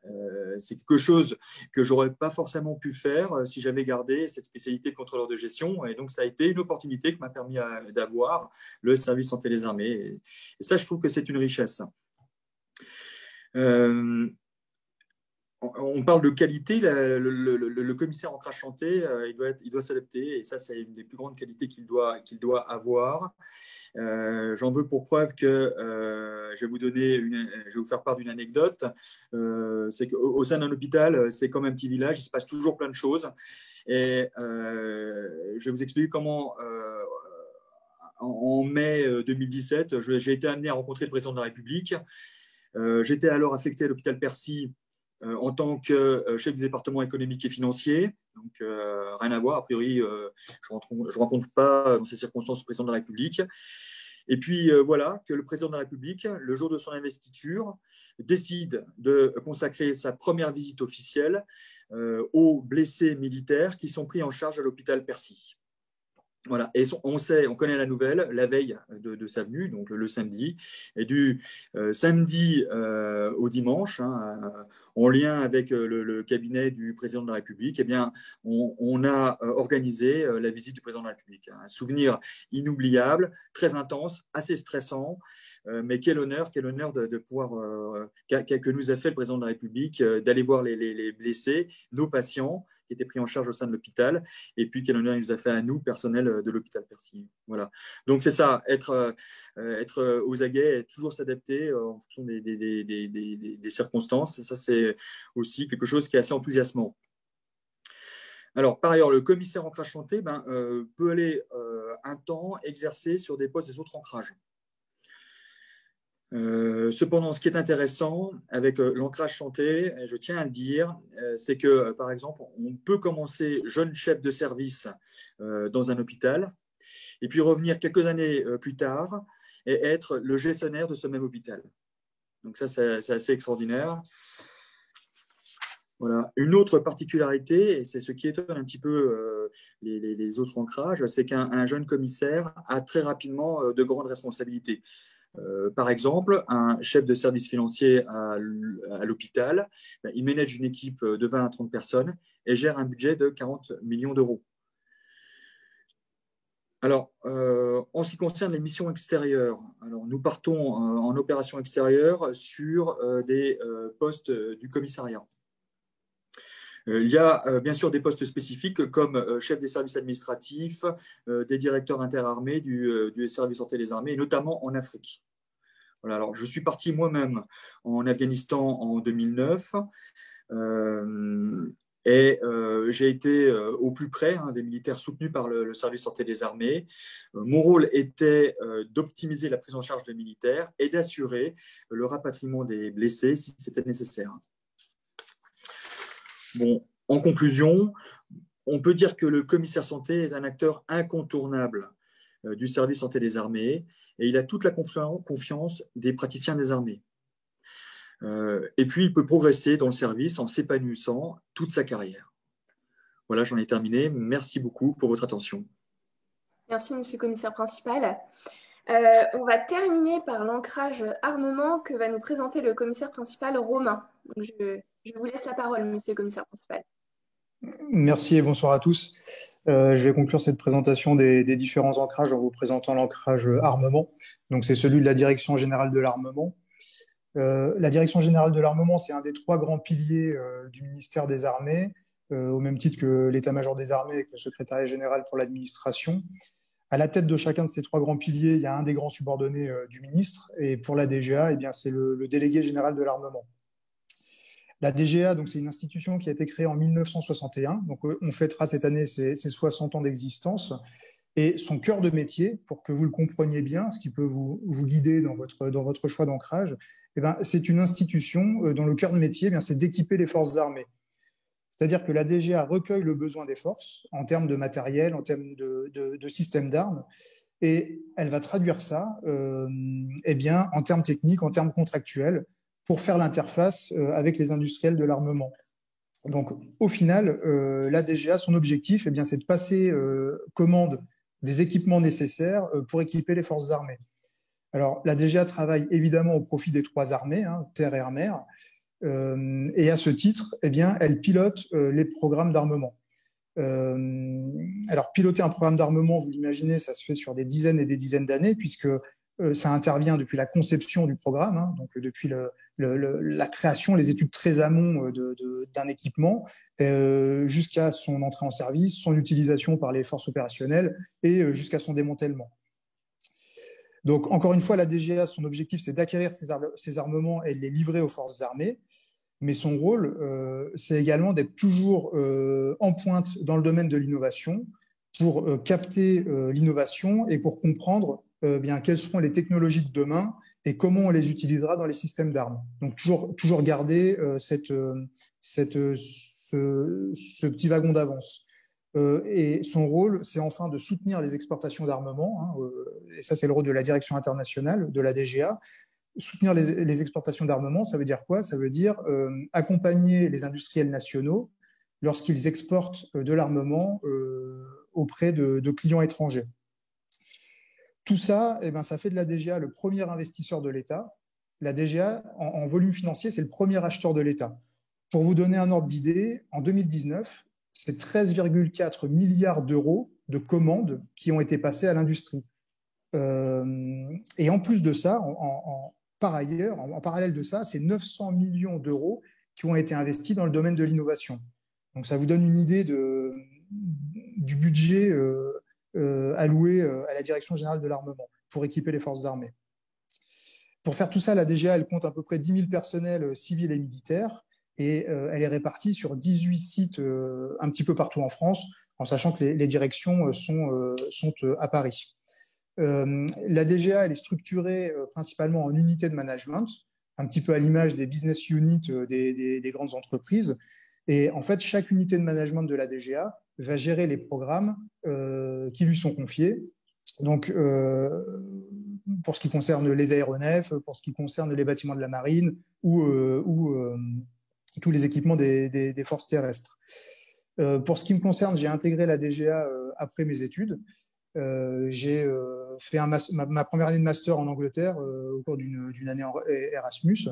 c'est quelque chose que j'aurais pas forcément pu faire si j'avais gardé cette spécialité de contrôleur de gestion. Et donc, ça a été une opportunité qui m'a permis d'avoir le service santé des armées. Et ça, je trouve que c'est une richesse. On parle de qualité, le commissaire ancrage santé, il doit s'adapter, et ça, c'est une des plus grandes qualités qu'il doit avoir. J'en veux pour preuve que je vais vous faire part d'une anecdote. C'est qu'au sein d'un hôpital, c'est comme un petit village, il se passe toujours plein de choses. Et je vais vous expliquer comment, en mai 2017, j'ai été amené à rencontrer le président de la République. J'étais alors affecté à l'hôpital Percy en tant que chef du département économique et financier, donc rien à voir, a priori, je ne rencontre pas dans ces circonstances le président de la République. Et puis voilà que le président de la République, le jour de son investiture, décide de consacrer sa première visite officielle aux blessés militaires qui sont pris en charge à l'hôpital Percy. Voilà. Et on connaît la nouvelle la veille de sa venue, donc le samedi, et du samedi au dimanche, en lien avec le cabinet du président de la République, eh bien, on a organisé la visite du président de la République. Un souvenir inoubliable, très intense, assez stressant, mais quel honneur de pouvoir, que nous a fait le président de la République, d'aller voir les blessés, nos patients, qui étaient pris en charge au sein de l'hôpital, et puis quel honneur il nous a fait à nous, personnel de l'hôpital Percy. Voilà. Donc c'est ça, être aux aguets, et toujours s'adapter en fonction des circonstances. Et ça, c'est aussi quelque chose qui est assez enthousiasmant. Alors, par ailleurs, le commissaire ancrage santé peut aller un temps exercer sur des postes des autres ancrages. Cependant, ce qui est intéressant avec l'ancrage santé, je tiens à le dire, c'est que, par exemple, on peut commencer jeune chef de service dans un hôpital et puis revenir quelques années plus tard et être le gestionnaire de ce même hôpital. Donc ça, c'est assez extraordinaire. Voilà. Une autre particularité, et c'est ce qui étonne un petit peu les autres ancrages, c'est qu'un jeune commissaire a très rapidement de grandes responsabilités. Par exemple, un chef de service financier à l'hôpital, il manage une équipe de 20 à 30 personnes et gère un budget de 40 millions d'euros. Alors, en ce qui concerne les missions extérieures, alors nous partons en opération extérieure sur des postes du commissariat. Il y a bien sûr des postes spécifiques comme chef des services administratifs, des directeurs interarmées du service santé des armées, et notamment en Afrique. Voilà, alors je suis parti moi-même en Afghanistan en 2009 j'ai été au plus près des militaires soutenus par le service santé des armées. Mon rôle était d'optimiser la prise en charge des militaires et d'assurer le rapatriement des blessés si c'était nécessaire. Bon, en conclusion, on peut dire que le commissaire santé est un acteur incontournable du service santé des armées et il a toute la confiance des praticiens des armées. Et puis, il peut progresser dans le service en s'épanouissant toute sa carrière. Voilà, j'en ai terminé. Merci beaucoup pour votre attention. Merci, monsieur le commissaire principal. On va terminer par l'ancrage armement que va nous présenter le commissaire principal Romain. Donc, je vous laisse la parole, monsieur le commissaire principal. Merci et bonsoir à tous. Je vais conclure cette présentation des différents ancrages en vous présentant l'ancrage armement. Donc, c'est celui de la Direction générale de l'armement. La Direction générale de l'armement, c'est un des 3 grands piliers du ministère des Armées, au même titre que l'état-major des armées et que le secrétariat général pour l'administration. À la tête de chacun de ces 3 grands piliers, il y a un des grands subordonnés du ministre, et pour la DGA, eh bien, c'est le délégué général de l'armement. La DGA, donc, c'est une institution qui a été créée en 1961, donc on fêtera cette année ses 60 ans d'existence. Et son cœur de métier, pour que vous le compreniez bien, ce qui peut vous guider dans votre choix d'ancrage, eh ben, c'est une institution dont le cœur de métier, eh bien, c'est d'équiper les forces armées. C'est-à-dire que la DGA recueille le besoin des forces en termes de matériel, en termes de systèmes d'armes, et elle va traduire ça eh bien, en termes techniques, en termes contractuels, pour faire l'interface avec les industriels de l'armement. Donc, au final, la DGA, son objectif, eh bien, c'est de passer commande des équipements nécessaires pour équiper les forces armées. Alors, la DGA travaille évidemment au profit des 3 armées, terre, air, mer, et à ce titre, eh bien, elle pilote les programmes d'armement. Alors, piloter un programme d'armement, vous l'imaginez, ça se fait sur des dizaines et des dizaines d'années, puisque ça intervient depuis la conception du programme, donc depuis la création, les études très amont d'un équipement, jusqu'à son entrée en service, son utilisation par les forces opérationnelles et jusqu'à son démantèlement. Donc, encore une fois, la DGA, son objectif, c'est d'acquérir ces armements et de les livrer aux forces armées. Mais son rôle, c'est également d'être toujours en pointe dans le domaine de l'innovation pour capter l'innovation et pour comprendre bien quelles seront les technologies de demain et comment on les utilisera dans les systèmes d'armes. Donc, toujours garder ce petit wagon d'avance. Et son rôle, c'est enfin de soutenir les exportations d'armement, et ça c'est le rôle de la direction internationale, de la DGA. Soutenir les exportations d'armement, ça veut dire quoi? Ça veut dire accompagner les industriels nationaux lorsqu'ils exportent de l'armement auprès de clients étrangers. Tout ça, eh ben, ça fait de la DGA le premier investisseur de l'État. La DGA, en volume financier, c'est le premier acheteur de l'État. Pour vous donner un ordre d'idée, en 2019, c'est 13,4 milliards d'euros de commandes qui ont été passées à l'industrie. Et en plus de ça, par ailleurs, en parallèle de ça, c'est 900 millions d'euros qui ont été investis dans le domaine de l'innovation. Donc ça vous donne une idée du budget alloué à la Direction générale de l'armement pour équiper les forces armées. Pour faire tout ça, la DGA, elle compte à peu près 10 000 personnels civils et militaires, et elle est répartie sur 18 sites un petit peu partout en France, en sachant que les directions sont à Paris. La DGA, elle est structurée principalement en unités de management, un petit peu à l'image des business units des grandes entreprises. Et en fait, chaque unité de management de la DGA va gérer les programmes qui lui sont confiés. Donc, pour ce qui concerne les aéronefs, pour ce qui concerne les bâtiments de la marine ou tous les équipements des forces terrestres. Pour ce qui me concerne, j'ai intégré la DGA après mes études. J'ai fait ma première année de master en Angleterre au cours d'une année en Erasmus.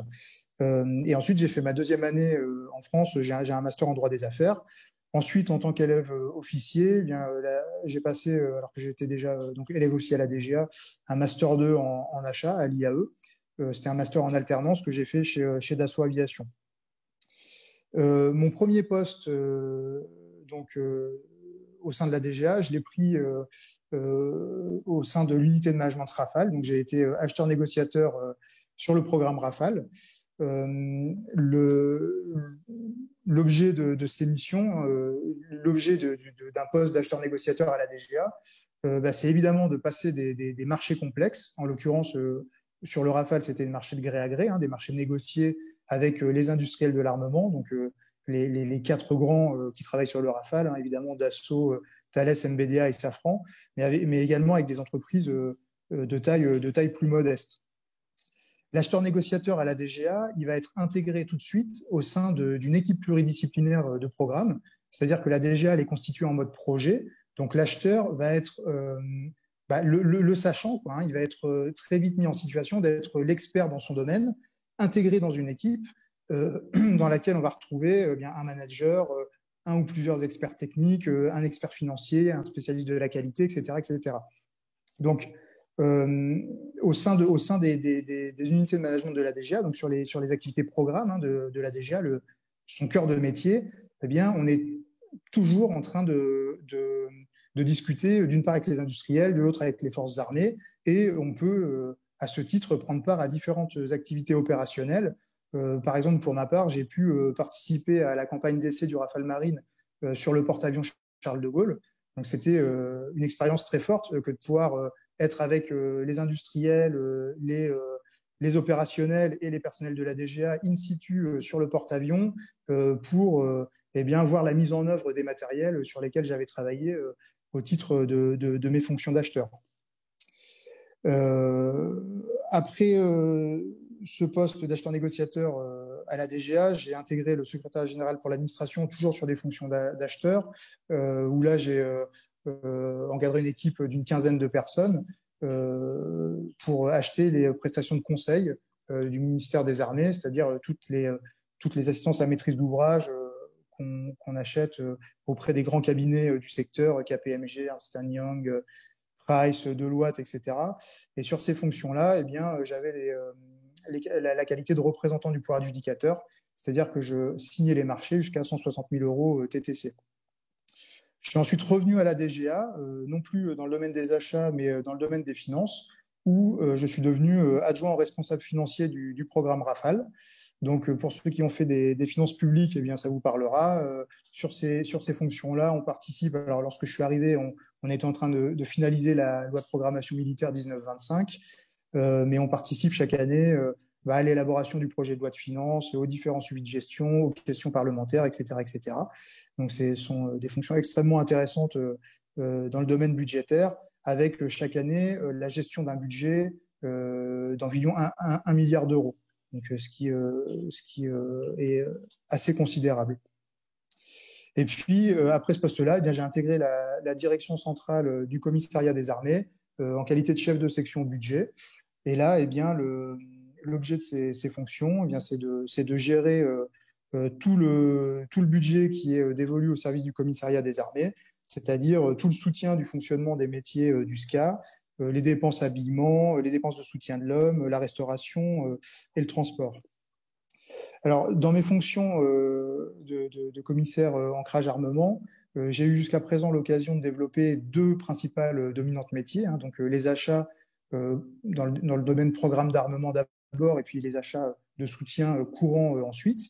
Et ensuite, j'ai fait ma deuxième année en France. J'ai un master en droit des affaires. Ensuite, en tant qu'élève officier, eh bien, j'ai passé, alors que j'étais déjà donc élève officier à la DGA, un master 2 en achat à l'IAE. C'était un master en alternance que j'ai fait chez Dassault Aviation. Mon premier poste au sein de la DGA, je l'ai pris au sein de l'unité de management Rafale. Donc, j'ai été acheteur-négociateur sur le programme Rafale. L'objet de ces missions, l'objet d'un poste d'acheteur-négociateur à la DGA, c'est évidemment de passer des marchés complexes. En l'occurrence, sur le Rafale, c'était des marchés de gré à gré, des marchés négociés avec les industriels de l'armement, donc les quatre grands qui travaillent sur le Rafale, évidemment Dassault, Thales, MBDA et Safran, mais également avec des entreprises de taille plus modeste. L'acheteur négociateur à la DGA, il va être intégré tout de suite au sein d'une équipe pluridisciplinaire de programme, c'est-à-dire que la DGA elle est constituée en mode projet, donc l'acheteur va être le sachant, il va être très vite mis en situation d'être l'expert dans son domaine, intégré dans une équipe dans laquelle on va retrouver un manager, un ou plusieurs experts techniques, un expert financier, un spécialiste de la qualité, etc. etc. Donc, au sein des unités de management de la DGA, donc sur les activités programmes de la DGA, son cœur de métier, on est toujours en train de discuter d'une part avec les industriels, de l'autre avec les forces armées, et on peut à ce titre prendre part à différentes activités opérationnelles. Par exemple, pour ma part, j'ai pu participer à la campagne d'essai du Rafale Marine sur le porte-avions Charles de Gaulle. Donc, c'était une expérience très forte que de pouvoir être avec les industriels, les opérationnels et les personnels de la DGA in situ sur le porte-avions pour voir la mise en œuvre des matériels sur lesquels j'avais travaillé au titre de mes fonctions d'acheteur. Après ce poste d'acheteur négociateur à la DGA, j'ai intégré le secrétariat général pour l'administration, toujours sur des fonctions d'acheteur, où là j'ai encadré une équipe d'une quinzaine de personnes pour acheter les prestations de conseil du ministère des Armées, c'est-à-dire toutes les assistances à maîtrise d'ouvrage qu'on achète auprès des grands cabinets du secteur, KPMG, Ernst & Young, Price, Deloitte, etc. Et sur ces fonctions-là, j'avais la qualité de représentant du pouvoir adjudicateur, c'est-à-dire que je signais les marchés jusqu'à 160 000 € TTC. Je suis ensuite revenu à la DGA, non plus dans le domaine des achats, mais dans le domaine des finances, où je suis devenu adjoint au responsable financier du programme Rafale. Donc, pour ceux qui ont fait des finances publiques, ça vous parlera. Sur ces fonctions-là, on participe. Alors, lorsque je suis arrivé, on était en train de finaliser la loi de programmation militaire 1925, mais on participe chaque année à l'élaboration du projet de loi de finances, aux différents suivis de gestion, aux questions parlementaires, etc. etc. Donc, ce sont des fonctions extrêmement intéressantes dans le domaine budgétaire, avec chaque année la gestion d'un budget d'environ 1 milliard d'euros. Donc, ce qui est assez considérable. Et puis, après ce poste-là, j'ai intégré la direction centrale du commissariat des armées en qualité de chef de section budget. Et là, l'objet de ces fonctions, c'est de gérer tout le budget qui est dévolu au service du commissariat des armées, c'est-à-dire tout le soutien du fonctionnement des métiers du SCA, les dépenses habillement, les dépenses de soutien de l'homme, la restauration et le transport. Alors, dans mes fonctions de commissaire ancrage armement, j'ai eu jusqu'à présent l'occasion de développer deux principales dominantes métiers, donc les achats dans le domaine programme d'armement d'abord, et puis les achats de soutien courant ensuite.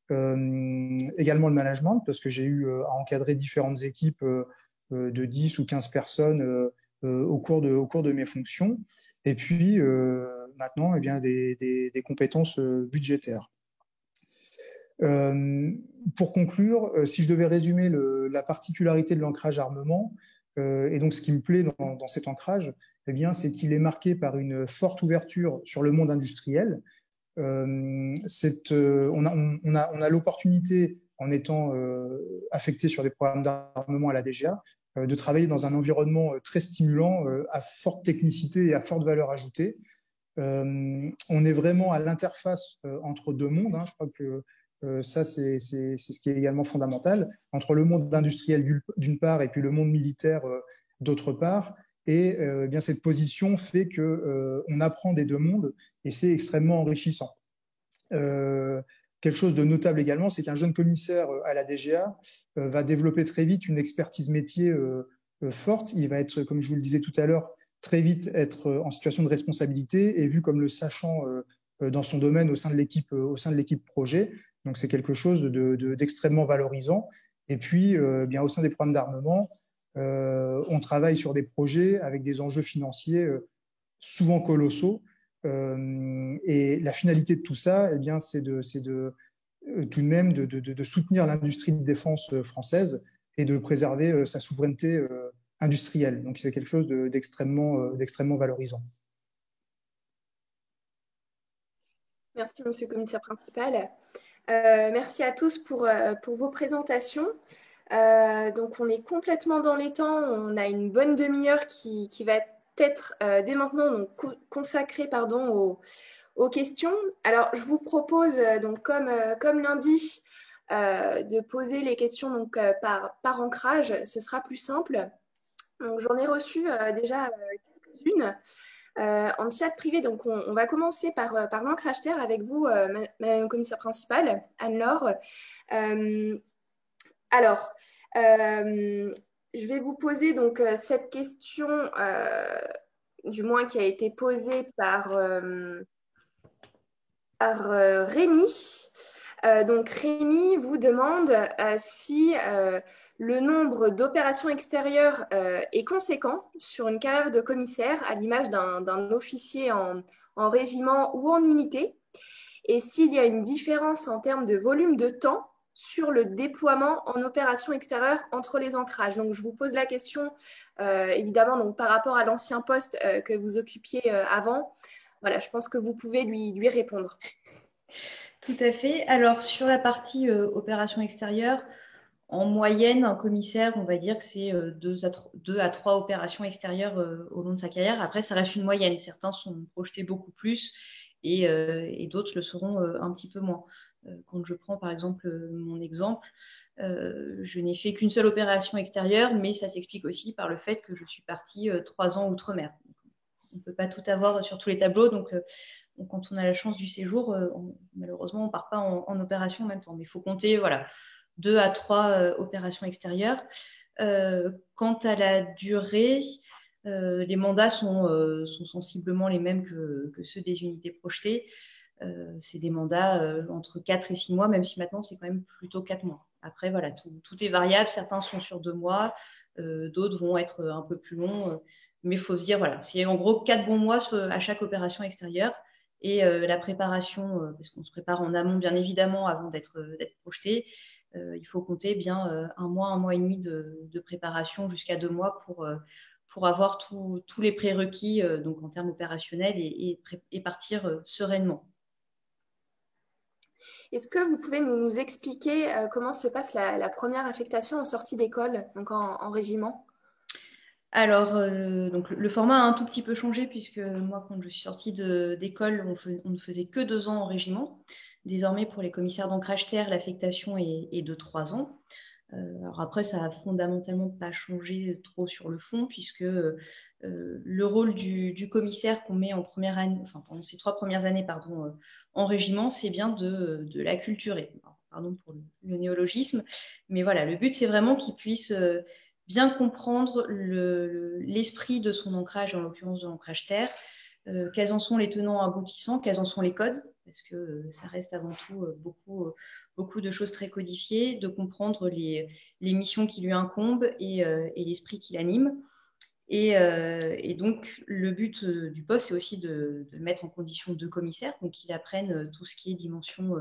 Également le management, parce que j'ai eu à encadrer différentes équipes de 10 ou 15 personnes au cours de mes fonctions. Et puis maintenant, des compétences budgétaires. Pour conclure, si je devais résumer la particularité de l'ancrage armement, et donc ce qui me plaît dans cet ancrage, c'est qu'il est marqué par une forte ouverture sur le monde industriel. On a l'opportunité, en étant affecté sur des programmes d'armement à la DGA, de travailler dans un environnement très stimulant, à forte technicité et à forte valeur ajoutée. On est vraiment à l'interface entre deux mondes. Je crois que ça, c'est ce qui est également fondamental, entre le monde industriel d'une part et puis le monde militaire d'autre part. Et cette position fait qu'on apprend des deux mondes et c'est extrêmement enrichissant. quelque chose de notable également, c'est qu'un jeune commissaire à la DGA va développer très vite une expertise métier forte. Il va être, comme je vous le disais tout à l'heure, très vite être en situation de responsabilité et vu comme le sachant dans son domaine au sein de l'équipe projet. Donc c'est quelque chose d'extrêmement valorisant. Et puis, bien au sein des programmes d'armement, on travaille sur des projets avec des enjeux financiers souvent colossaux. Et la finalité de tout ça, eh bien, c'est tout de même de soutenir l'industrie de défense française et de préserver sa souveraineté industrielle. Donc, c'est quelque chose d'extrêmement valorisant. Merci, monsieur le commissaire principal. Merci à tous pour vos présentations. Donc, on est complètement dans les temps. On a une bonne demi-heure qui va être dès maintenant donc, consacrée aux questions. Alors, je vous propose, donc, comme lundi, de poser les questions donc, par ancrage. Ce sera plus simple. Donc, j'en ai reçu déjà quelques-unes. En chat privé, donc on va commencer par l'ancrage terre avec vous, Madame la commissaire principale, Anne-Laure. Alors, je vais vous poser donc cette question, du moins qui a été posée par Rémi. Donc Rémi vous demande si le nombre d'opérations extérieures est conséquent sur une carrière de commissaire, à l'image d'un officier en régiment ou en unité, et s'il y a une différence en termes de volume de temps sur le déploiement en opération extérieure entre les ancrages. Donc, je vous pose la question, évidemment, donc, par rapport à l'ancien poste que vous occupiez avant. Voilà, je pense que vous pouvez lui répondre. Tout à fait. Alors, sur la partie opération extérieure, en moyenne, un commissaire, on va dire que c'est 2 à 3 opérations extérieures au long de sa carrière. Après, ça reste une moyenne. Certains sont projetés beaucoup plus et d'autres le seront un petit peu moins. Quand je prends par exemple mon exemple, je n'ai fait qu'une seule opération extérieure, mais ça s'explique aussi par le fait que je suis partie 3 ans outre-mer. On ne peut pas tout avoir sur tous les tableaux, donc quand on a la chance du séjour, malheureusement, on ne part pas en opération en même temps. Mais il faut compter 2 à 3 opérations extérieures. Quant à la durée, les mandats sont sensiblement les mêmes que ceux des unités projetées. C'est des mandats entre 4 et 6 mois, même si maintenant, c'est quand même plutôt 4 mois. Après, voilà, tout est variable. Certains sont sur 2 mois, d'autres vont être un peu plus longs. Mais il faut se dire, voilà, c'est en gros 4 bons mois à chaque opération extérieure. Et la préparation, parce qu'on se prépare en amont, bien évidemment, avant d'être projeté, il faut compter bien 1 mois et demi de préparation jusqu'à 2 mois pour avoir tous les prérequis donc en termes opérationnels et partir sereinement. Est-ce que vous pouvez nous expliquer comment se passe la première affectation en sortie d'école, donc en régiment? Alors, donc le format a un tout petit peu changé puisque moi, quand je suis sortie d'école, on ne faisait que 2 ans en régiment. Désormais, pour les commissaires d'ancrage terre, l'affectation est de 3 ans. Alors après, ça n'a fondamentalement pas changé trop sur le fond puisque le rôle du commissaire qu'on met en première année, enfin pendant ces 3 premières années, en régiment, c'est bien de l'acculturer. Pardon pour le néologisme, mais voilà, le but c'est vraiment qu'il puisse bien comprendre l'esprit de son ancrage, en l'occurrence de l'ancrage terre, quels en sont les tenants aboutissants, quels en sont les codes, parce que ça reste avant tout beaucoup de choses très codifiées, de comprendre les missions qui lui incombent et l'esprit qui l'anime. Et donc, le but du poste, c'est aussi de le mettre en condition de commissaire, donc qu'il apprenne tout ce qui est dimension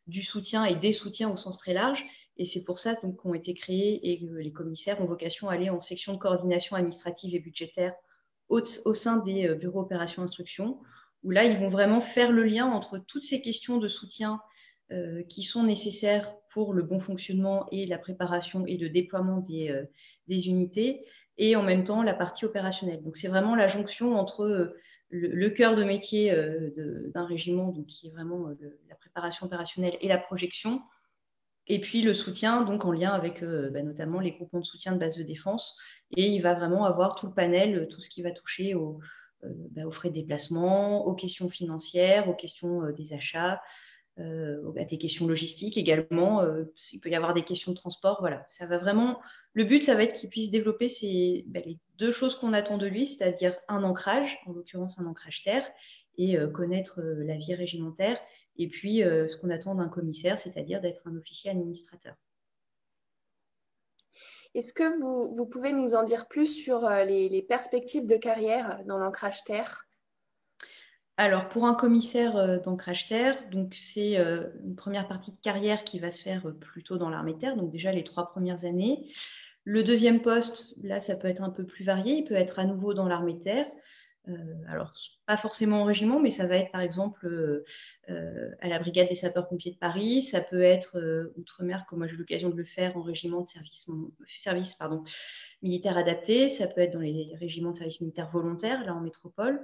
du soutien et des soutiens au sens très large. Et c'est pour ça qu'ont été créés et que les commissaires ont vocation à aller en section de coordination administrative et budgétaire au sein des bureaux opérations instruction, où là, ils vont vraiment faire le lien entre toutes ces questions de soutien qui sont nécessaires pour le bon fonctionnement et la préparation et le déploiement des unités, et en même temps la partie opérationnelle. Donc c'est vraiment la jonction entre le cœur de métier d'un régiment, donc qui est vraiment la préparation opérationnelle et la projection, et puis le soutien, donc en lien avec notamment les groupements de soutien de base de défense. Et il va vraiment avoir tout le panel, tout ce qui va toucher aux frais de déplacement, aux questions financières, aux questions des achats, à des questions logistiques également. Il peut y avoir des questions de transport. Voilà, ça va vraiment. Le but, ça va être qu'il puisse développer les deux choses qu'on attend de lui, c'est-à-dire un ancrage, en l'occurrence un ancrage terre, et connaître la vie régimentaire, et puis ce qu'on attend d'un commissaire, c'est-à-dire d'être un officier administrateur. Est-ce que vous pouvez nous en dire plus sur les perspectives de carrière dans l'ancrage terre? Alors, pour un commissaire d'ancrage terre, donc c'est une première partie de carrière qui va se faire plutôt dans l'armée de terre, donc déjà les 3 premières années. Le deuxième poste, là, ça peut être un peu plus varié, il peut être à nouveau dans l'armée de terre. Alors, pas forcément au régiment, mais ça va être par exemple à la brigade des sapeurs-pompiers de Paris, ça peut être outre-mer, comme moi j'ai eu l'occasion de le faire en régiment de service militaire adapté, ça peut être dans les régiments de service militaire volontaire, là en métropole.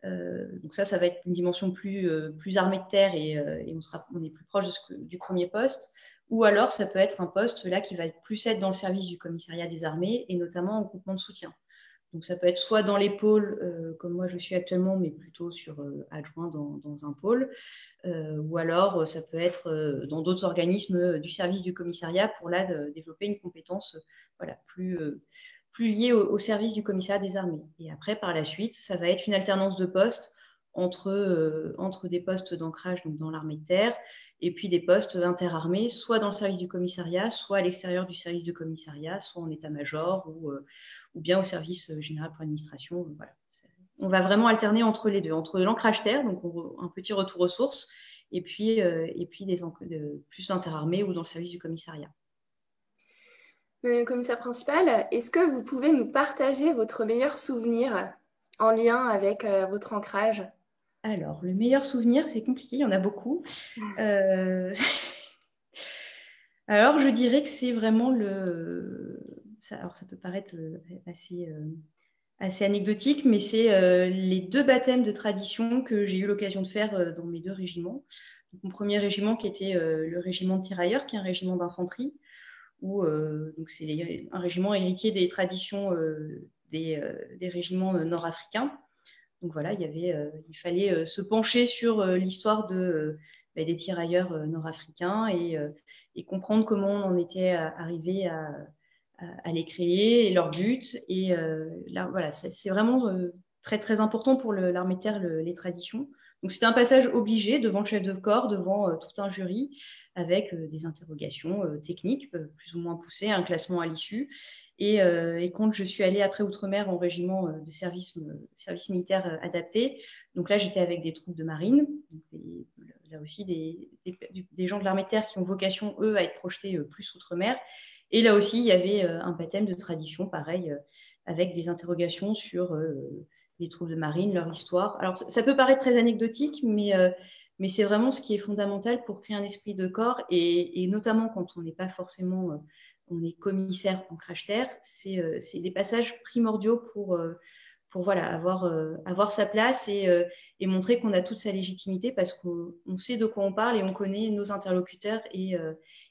Donc ça va être une dimension plus armée de terre et on est plus proche du premier poste. Ou alors ça peut être un poste là qui va plus être dans le service du commissariat des armées et notamment en groupement de soutien. Donc ça peut être soit dans les pôles comme moi je suis actuellement, mais plutôt sur adjoint dans un pôle, ou alors ça peut être dans d'autres organismes du service du commissariat pour là développer une compétence plus liée au service du commissariat des armées. Et après, par la suite, ça va être une alternance de postes entre des postes d'ancrage donc dans l'armée de terre et puis des postes interarmés, soit dans le service du commissariat, soit à l'extérieur du service du commissariat, soit en état-major ou bien au service général pour l'administration. Voilà. On va vraiment alterner entre les deux, entre l'ancrage terre, donc un petit retour aux sources, et puis plus interarmés ou dans le service du commissariat. Commissaire principal, est-ce que vous pouvez nous partager votre meilleur souvenir en lien avec votre ancrage? Alors, le meilleur souvenir, c'est compliqué, il y en a beaucoup. Alors, je dirais que c'est vraiment alors, ça peut paraître assez anecdotique, mais c'est les 2 baptêmes de tradition que j'ai eu l'occasion de faire dans mes 2 régiments. Donc, mon premier régiment qui était le régiment de tirailleurs, qui est un régiment d'infanterie, où donc c'est un régiment héritier des traditions des régiments nord-africains. Donc voilà, il fallait se pencher sur l'histoire des tirailleurs nord-africains et comprendre comment on en était arrivé à les créer et leur but. Et là, voilà, c'est vraiment très, très important pour l'armée de terre, les traditions. Donc, c'était un passage obligé devant le chef de corps, devant tout un jury, avec des interrogations techniques plus ou moins poussées, un classement à l'issue. Et quand je suis allée après Outre-mer en régiment de service militaire adapté, donc là, j'étais avec des troupes de marine, là aussi des gens de l'armée de terre qui ont vocation, eux, à être projetés plus Outre-mer. Et là aussi, il y avait un baptême de tradition, pareil, avec des interrogations sur les troupes de marine, leur histoire. Alors, ça peut paraître très anecdotique, mais c'est vraiment ce qui est fondamental pour créer un esprit de corps, et notamment quand on n'est pas forcément, on est commissaire en crash terre, c'est des passages primordiaux pour voilà, avoir sa place et montrer qu'on a toute sa légitimité parce qu'on sait de quoi on parle et on connaît nos interlocuteurs et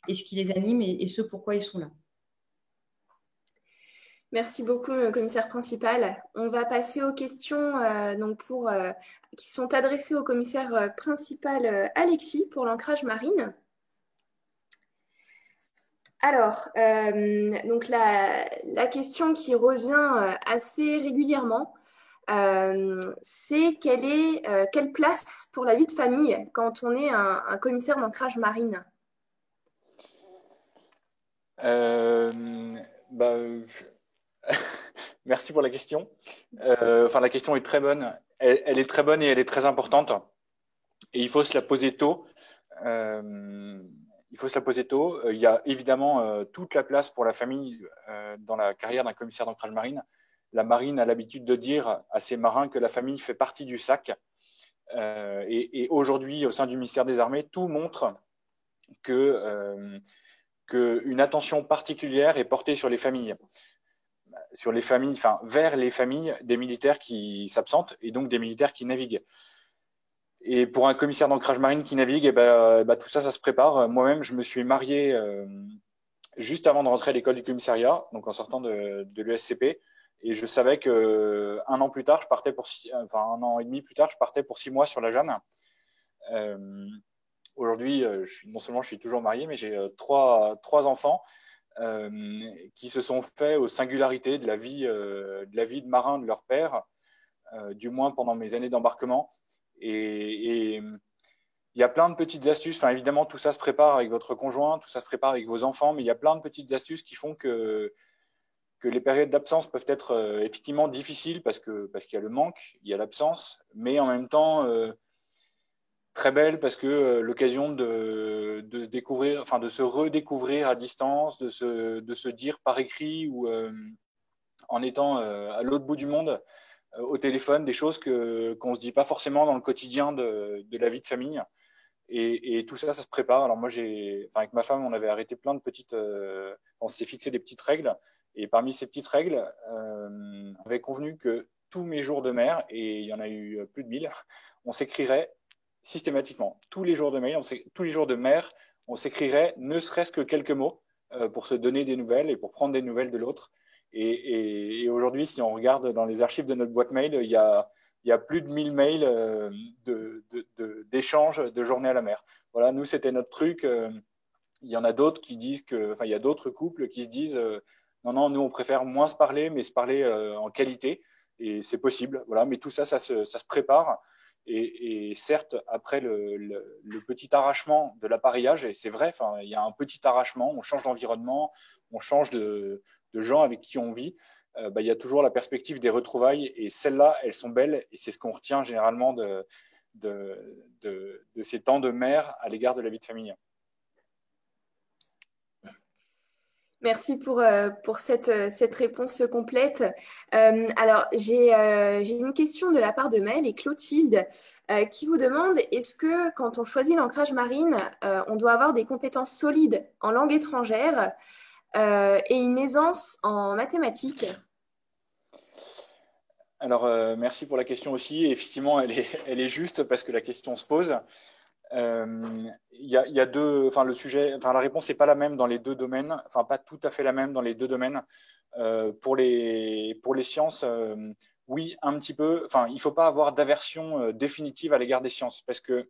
ce qui les anime et ce pourquoi ils sont là. Merci beaucoup, commissaire principal. On va passer aux questions qui sont adressées au commissaire principal Alexis pour l'ancrage marine. Alors, donc la question qui revient assez régulièrement, c'est quelle place pour la vie de famille quand on est un commissaire d'ancrage marine? Merci pour la question. La question est très bonne. Elle est très bonne et elle est très importante. Et il faut se la poser tôt. Il y a évidemment toute la place pour la famille dans la carrière d'un commissaire d'ancrage marine. La marine a l'habitude de dire à ses marins que la famille fait partie du sac. Et aujourd'hui, au sein du ministère des Armées, tout montre qu'une attention particulière est portée sur les familles. Vers les familles des militaires qui s'absentent et donc des militaires qui naviguent. Et pour un commissaire d'ancrage marine qui navigue, tout ça se prépare. Moi-même, je me suis marié juste avant de rentrer à l'école du commissariat, donc en sortant de l'ESCP. Et je savais qu'un an plus tard, un an et demi plus tard, je partais pour 6 mois sur la Jeanne. aujourd'hui, non seulement je suis toujours marié, mais j'ai trois enfants qui se sont faits aux singularités de la vie de marin de leur père, du moins pendant mes années d'embarquement. Et il y a plein de petites astuces. Enfin, évidemment, tout ça se prépare avec votre conjoint, tout ça se prépare avec vos enfants, mais il y a plein de petites astuces qui font que les périodes d'absence peuvent être effectivement difficiles parce qu'il y a le manque, il y a l'absence, mais en même temps très belle parce que l'occasion de se découvrir, enfin de se redécouvrir à distance, de se dire par écrit ou en étant à l'autre bout du monde au téléphone des choses qu'on se dit pas forcément dans le quotidien de la vie de famille. Et tout ça, ça se prépare. Alors moi, avec ma femme, on avait arrêté plein de petites, on s'est fixé des petites règles. Et parmi ces petites règles, on avait convenu que tous mes jours de mer, et il y en a eu plus de 1000, on s'écrirait systématiquement. Tous les jours de mer, on s'écrirait ne serait-ce que quelques mots pour se donner des nouvelles et pour prendre des nouvelles de l'autre. Et aujourd'hui, si on regarde dans les archives de notre boîte mail, il y a plus de 1000 mails d'échanges de journées à la mer. Voilà, nous, c'était notre truc. Il y en a d'autres qui disent il y a d'autres couples qui se disent non, nous, on préfère moins se parler, mais se parler en qualité. Et c'est possible. Voilà, mais tout ça, ça se prépare. Et certes, après le petit arrachement de l'appareillage, et c'est vrai, il y a un petit arrachement, on change d'environnement, on change de gens avec qui on vit. Il y a toujours la perspective des retrouvailles, et celles-là, elles sont belles, et c'est ce qu'on retient généralement de ces temps de mer à l'égard de la vie de famille. Merci pour cette réponse complète. Alors, j'ai une question de la part de Maëlle et Clotilde qui vous demande, est-ce que quand on choisit l'ancrage marine, on doit avoir des compétences solides en langue étrangère et une aisance en mathématiques? Alors, merci pour la question aussi. Effectivement, elle est juste parce que la question se pose. Il y a deux, le sujet, la réponse n'est pas la même dans les deux domaines, pas tout à fait la même dans les deux domaines. Pour les sciences, oui, un petit peu. Il ne faut pas avoir d'aversion définitive à l'égard des sciences parce que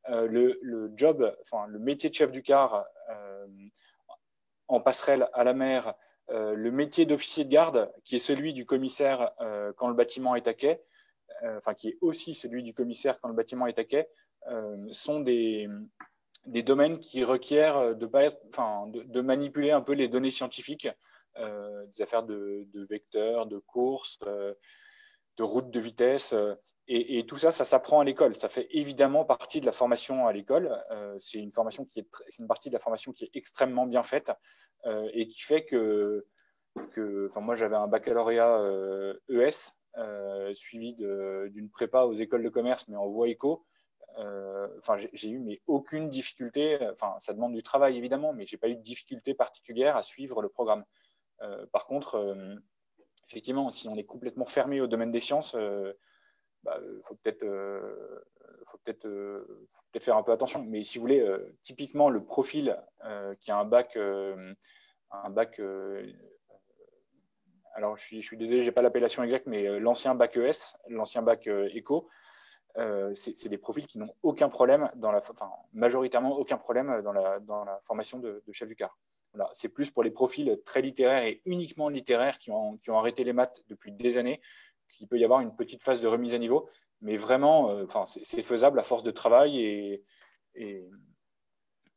le job, le métier de chef du car en passerelle à la mer, le métier d'officier de garde, qui est celui du commissaire quand le bâtiment est à quai, qui est aussi celui du commissaire quand le bâtiment est à quai, sont des domaines qui requièrent de manipuler un peu les données scientifiques, des affaires de vecteurs, de courses, de routes de vitesse. Et tout ça, ça s'apprend à l'école. Ça fait évidemment partie de la formation à l'école. C'est une partie de la formation qui est extrêmement bien faite et qui fait que moi, j'avais un baccalauréat ES suivi d'une prépa aux écoles de commerce, mais en voie éco. J'ai eu aucune difficulté. Ça demande du travail évidemment, mais j'ai pas eu de difficulté particulière à suivre le programme. Par contre, effectivement, si on est complètement fermé au domaine des sciences, faut peut-être faire un peu attention. Mais si vous voulez, typiquement le profil qui a un bac, alors je suis désolé, j'ai pas l'appellation exacte, mais l'ancien bac ES, l'ancien bac éco. C'est des profils qui n'ont aucun problème majoritairement aucun problème dans la formation de chef du car. Voilà, c'est plus pour les profils très littéraires et uniquement littéraires qui ont arrêté les maths depuis des années qu'il peut y avoir une petite phase de remise à niveau, mais vraiment, c'est faisable à force de travail et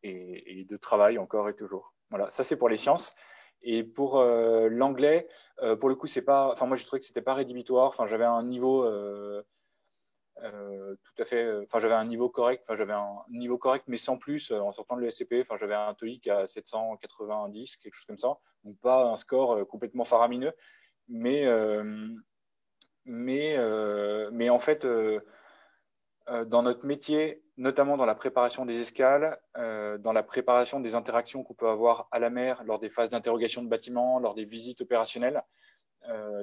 de travail encore et toujours. Voilà, ça c'est pour les sciences. Et pour l'anglais, pour le coup, c'est pas. Moi, j'ai trouvé que c'était pas rédhibitoire. J'avais un niveau tout à fait. J'avais un niveau correct. J'avais un niveau correct, mais sans plus en sortant de l'ESCP. J'avais un TOEIC à 790, quelque chose comme ça. Donc pas un score complètement faramineux, mais en fait, dans notre métier, notamment dans la préparation des escales, dans la préparation des interactions qu'on peut avoir à la mer lors des phases d'interrogation de bâtiments, lors des visites opérationnelles,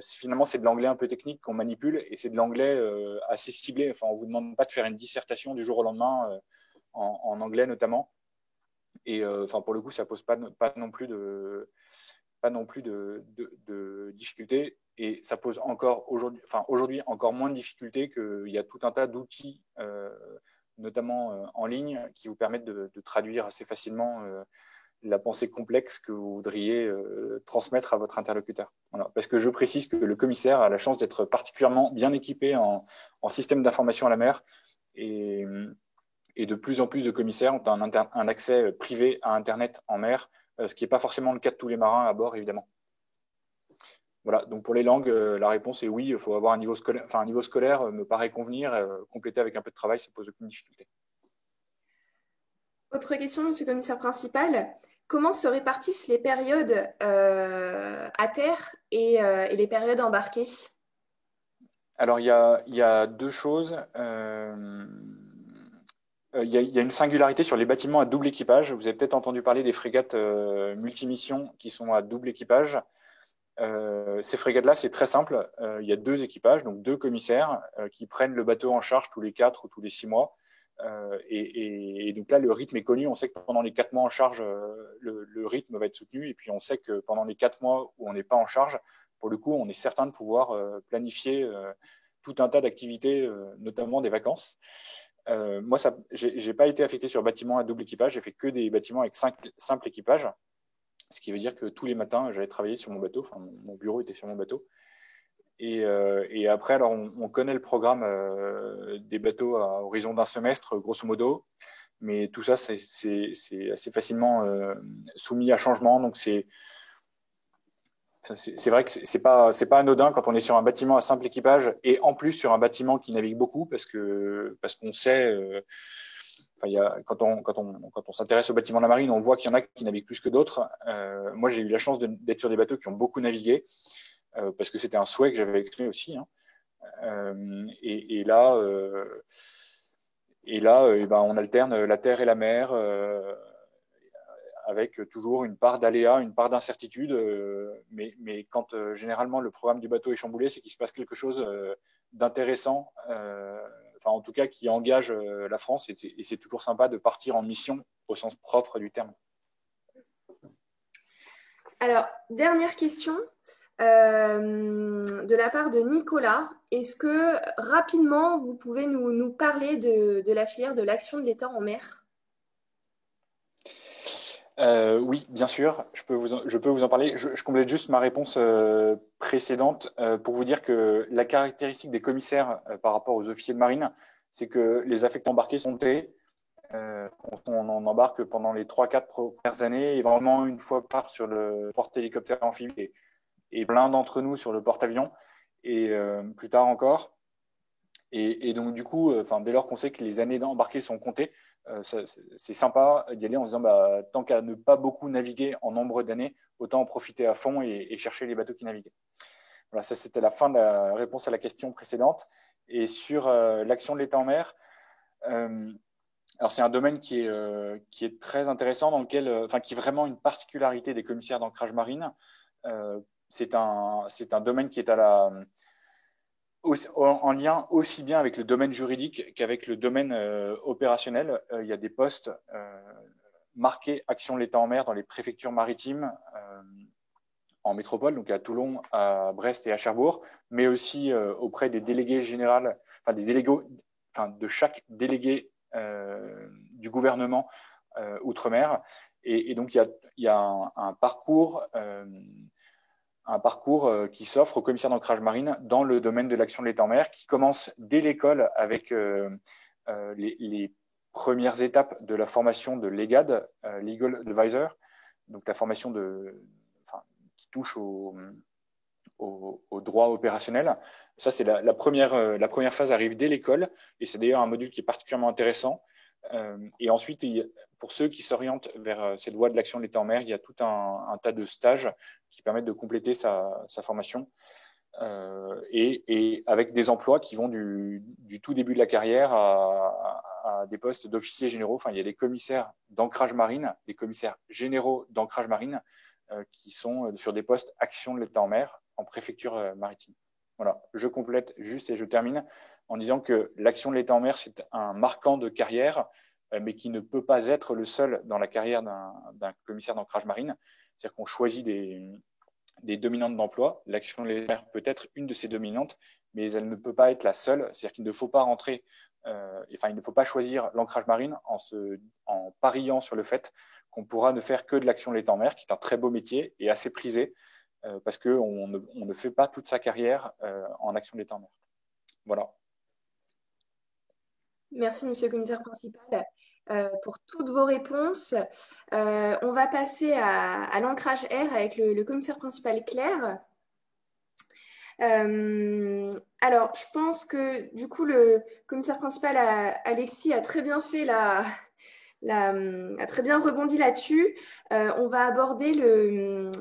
finalement, c'est de l'anglais un peu technique qu'on manipule et c'est de l'anglais assez ciblé. On ne vous demande pas de faire une dissertation du jour au lendemain en anglais notamment. Et pour le coup, ça ne pose pas non plus de difficultés. Et ça pose encore aujourd'hui encore moins de difficultés qu'il y a tout un tas d'outils notamment en ligne, qui vous permettent de traduire assez facilement la pensée complexe que vous voudriez transmettre à votre interlocuteur. Voilà. Parce que je précise que le commissaire a la chance d'être particulièrement bien équipé en système d'information à la mer et de plus en plus de commissaires ont un accès privé à Internet en mer, ce qui n'est pas forcément le cas de tous les marins à bord, évidemment. Voilà, donc pour les langues, la réponse est oui, il faut avoir un niveau scolaire. Enfin, un niveau scolaire me paraît convenir, compléter avec un peu de travail, ça pose aucune difficulté. Autre question, monsieur le commissaire principal. Comment se répartissent les périodes à terre et les périodes embarquées? Alors, il y a deux choses. Il y a une singularité sur les bâtiments à double équipage. Vous avez peut-être entendu parler des frégates multimissions qui sont à double équipage. Ces frégates-là, c'est très simple. Il y a deux équipages, donc deux commissaires qui prennent le bateau en charge tous les 4 ou tous les 6 mois. Et donc là, le rythme est connu. On sait que pendant les 4 mois en charge, le rythme va être soutenu. Et puis, on sait que pendant les 4 mois où on n'est pas en charge, pour le coup, on est certain de pouvoir planifier tout un tas d'activités, notamment des vacances. Moi, je n'ai pas été affecté sur bâtiment à double équipage. J'ai fait que des bâtiments avec simple équipage. Ce qui veut dire que tous les matins, j'allais travailler sur mon bateau. Enfin, mon bureau était sur mon bateau. Et après, alors, on connaît le programme des bateaux à horizon d'un semestre, grosso modo. Mais tout ça, c'est assez facilement soumis à changement. Donc, c'est vrai que c'est pas anodin quand on est sur un bâtiment à simple équipage et en plus sur un bâtiment qui navigue beaucoup parce qu'on sait. Quand on s'intéresse aux bâtiments de la marine, on voit qu'il y en a qui naviguent plus que d'autres. Moi, j'ai eu la chance d'être sur des bateaux qui ont beaucoup navigué parce que c'était un souhait que j'avais exprimé aussi. Hein. Et là, on alterne la terre et la mer avec toujours une part d'aléa, une part d'incertitude. Mais quand généralement le programme du bateau est chamboulé, c'est qu'il se passe quelque chose d'intéressant. Enfin, en tout cas, qui engage la France. Et c'est toujours sympa de partir en mission au sens propre du terme. Alors, dernière question de la part de Nicolas. Est-ce que rapidement, vous pouvez nous parler de la filière de l'action de l'État en mer? Oui, bien sûr, je peux vous en parler. Je complète juste ma réponse précédente pour vous dire que la caractéristique des commissaires par rapport aux officiers de marine, c'est que les affectés embarqués sont montés. On en embarque pendant les 3-4 premières années et vraiment une fois par sur le porte-hélicoptère amphibie et plein d'entre nous sur le porte-avions et plus tard encore. Et donc, du coup, dès lors qu'on sait que les années d'embarquer sont comptées, c'est sympa d'y aller en se disant tant qu'à ne pas beaucoup naviguer en nombre d'années, autant en profiter à fond et chercher les bateaux qui naviguent. Voilà, ça c'était la fin de la réponse à la question précédente. Et sur l'action de l'État en mer, alors c'est un domaine qui est très intéressant, dans lequel, qui est vraiment une particularité des commissaires d'ancrage marine. C'est un domaine qui est en lien aussi bien avec le domaine juridique qu'avec le domaine opérationnel. Il y a des postes marqués action de l'État en mer dans les préfectures maritimes en métropole, donc à Toulon, à Brest et à Cherbourg, mais aussi auprès des délégués généraux, de chaque délégué du gouvernement outre-mer. Et donc, il y a un parcours qui s'offre aux commissaires d'ancrage marine dans le domaine de l'action de l'État en mer, qui commence dès l'école avec les premières étapes de la formation de l'EGAD, Legal Advisor, donc la formation qui touche au droit opérationnel. Ça, c'est la première phase arrive dès l'école, et c'est d'ailleurs un module qui est particulièrement intéressant. Et ensuite, pour ceux qui s'orientent vers cette voie de l'action de l'État en mer, il y a tout un tas de stages qui permettent de compléter sa formation et avec des emplois qui vont du tout début de la carrière à des postes d'officiers généraux. Enfin, il y a des commissaires d'ancrage marine, des commissaires généraux d'ancrage marine qui sont sur des postes action de l'État en mer en préfecture maritime. Voilà, je complète juste et je termine en disant que l'action de l'État en mer, c'est un marquant de carrière, mais qui ne peut pas être le seul dans la carrière d'un commissaire d'ancrage marine. C'est-à-dire qu'on choisit des dominantes d'emploi. L'action de l'État peut être une de ces dominantes, mais elle ne peut pas être la seule. C'est-à-dire qu'il ne faut pas rentrer, il ne faut pas choisir l'ancrage marine en pariant sur le fait qu'on pourra ne faire que de l'action de l'État en mer, qui est un très beau métier et assez prisé, parce qu'on ne fait pas toute sa carrière en action de l'État en mer. Voilà. Merci, monsieur le commissaire principal, pour toutes vos réponses. On va passer à l'ancrage air avec le commissaire principal Claire. Alors, je pense que du coup, le commissaire principal Alexis a très bien fait a très bien rebondi là-dessus. On va aborder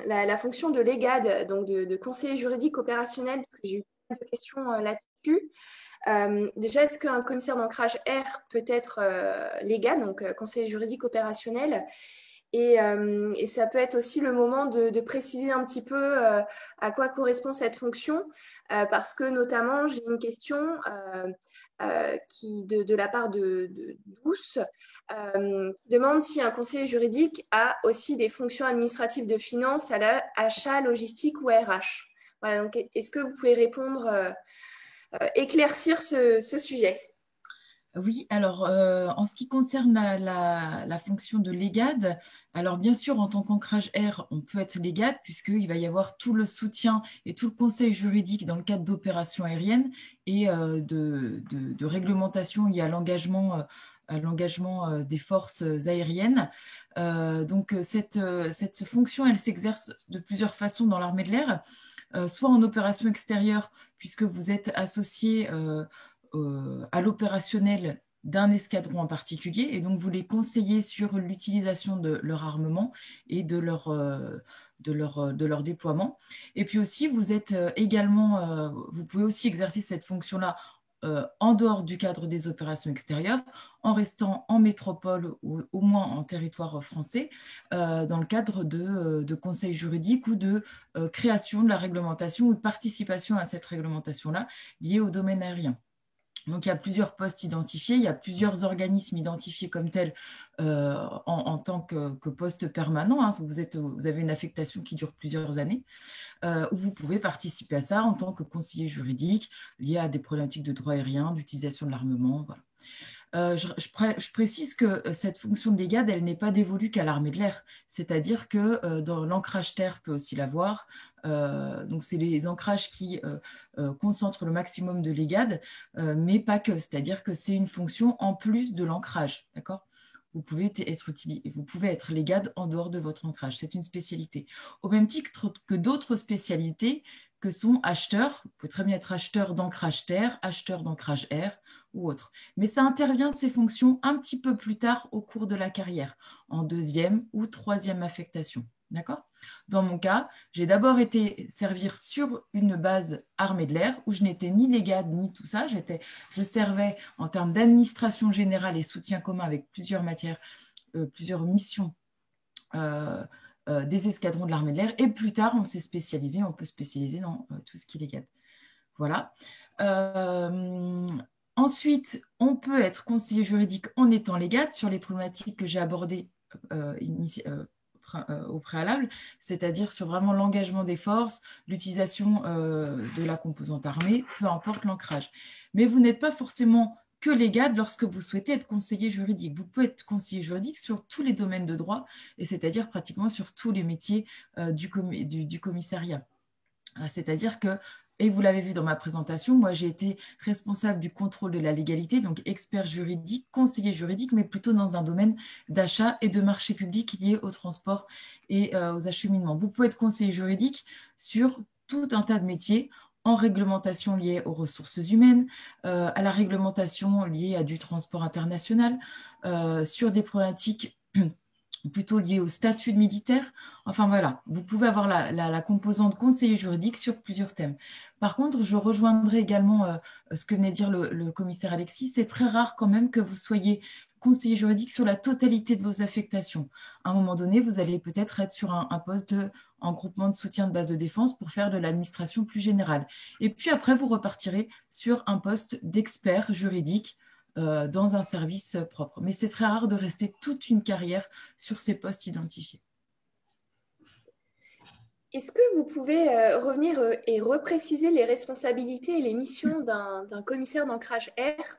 la fonction de l'EGAD, donc de conseiller juridique opérationnel, parce que j'ai eu plein de questions là-dessus. Déjà, est-ce qu'un commissaire d'ancrage air peut être l'EGAD, donc conseiller juridique opérationnel? Et ça peut être aussi le moment de préciser un petit peu à quoi correspond cette fonction, parce que notamment, j'ai une question de la part de Douce, qui demande si un conseiller juridique a aussi des fonctions administratives de finance, achat, logistique ou RH. Voilà, donc est-ce que vous pouvez répondre, éclaircir ce sujet? Oui, alors en ce qui concerne la fonction de l'EGAD, alors bien sûr en tant qu'ancrage air, on peut être l'EGAD puisqu'il va y avoir tout le soutien et tout le conseil juridique dans le cadre d'opérations aériennes et de réglementation liées à l'engagement des forces aériennes. Donc cette fonction, elle s'exerce de plusieurs façons dans l'armée de l'air, soit en opération extérieure puisque vous êtes associé à l'opérationnel d'un escadron en particulier, et donc vous les conseillez sur l'utilisation de leur armement et de leur déploiement. Et puis aussi, vous êtes également, vous pouvez aussi exercer cette fonction-là en dehors du cadre des opérations extérieures, en restant en métropole ou au moins en territoire français, dans le cadre de conseils juridiques ou de création de la réglementation ou de participation à cette réglementation-là liée au domaine aérien. Donc, il y a plusieurs postes identifiés, il y a plusieurs organismes identifiés comme tels en tant que poste permanent. Hein. Vous avez une affectation qui dure plusieurs années, où vous pouvez participer à ça en tant que conseiller juridique lié à des problématiques de droit aérien, d'utilisation de l'armement. Voilà. Je précise que cette fonction de l'EGAD, elle n'est pas dévolue qu'à l'armée de l'air, c'est-à-dire que dans l'ancrage terre peut aussi l'avoir. Donc c'est les ancrages qui concentrent le maximum de l'EGAD, mais pas que, c'est-à-dire que c'est une fonction en plus de l'ancrage, d'accord ? Vous pouvez être l'EGAD en dehors de votre ancrage, c'est une spécialité. Au même titre que d'autres spécialités que sont acheteurs, vous pouvez très bien être acheteur d'ancrage terre, acheteur d'ancrage air ou autre. Mais ça intervient, ces fonctions, un petit peu plus tard au cours de la carrière, en deuxième ou troisième affectation. D'accord ? Dans mon cas, j'ai d'abord été servir sur une base armée de l'air où je n'étais ni l'EGAD ni tout ça. Je servais en termes d'administration générale et soutien commun avec plusieurs matières, plusieurs missions des escadrons de l'armée de l'air. Et plus tard, on peut spécialiser dans tout ce qui est l'EGAD. Voilà. Ensuite, on peut être conseiller juridique en étant l'EGAD sur les problématiques que j'ai abordées au préalable, c'est-à-dire sur vraiment l'engagement des forces, l'utilisation de la composante armée, peu importe l'ancrage. Mais vous n'êtes pas forcément que l'EGAD lorsque vous souhaitez être conseiller juridique. Vous pouvez être conseiller juridique sur tous les domaines de droit, et c'est-à-dire pratiquement sur tous les métiers du commissariat. C'est-à-dire que, et vous l'avez vu dans ma présentation, moi j'ai été responsable du contrôle de la légalité, donc expert juridique, conseiller juridique, mais plutôt dans un domaine d'achat et de marché public lié au transport et aux acheminements. Vous pouvez être conseiller juridique sur tout un tas de métiers, en réglementation liée aux ressources humaines, à la réglementation liée à du transport international, sur des problématiques plutôt liées au statut de militaire. Enfin voilà, vous pouvez avoir la composante conseiller juridique sur plusieurs thèmes. Par contre, je rejoindrai également ce que venait de dire le commissaire Alexis. C'est très rare quand même que vous soyez conseiller juridique sur la totalité de vos affectations. À un moment donné, vous allez peut-être être sur un poste en groupement de soutien de base de défense pour faire de l'administration plus générale. Et puis après, vous repartirez sur un poste d'expert juridique dans un service propre. Mais c'est très rare de rester toute une carrière sur ces postes identifiés. Est-ce que vous pouvez revenir et repréciser les responsabilités et les missions d'un commissaire d'ancrage air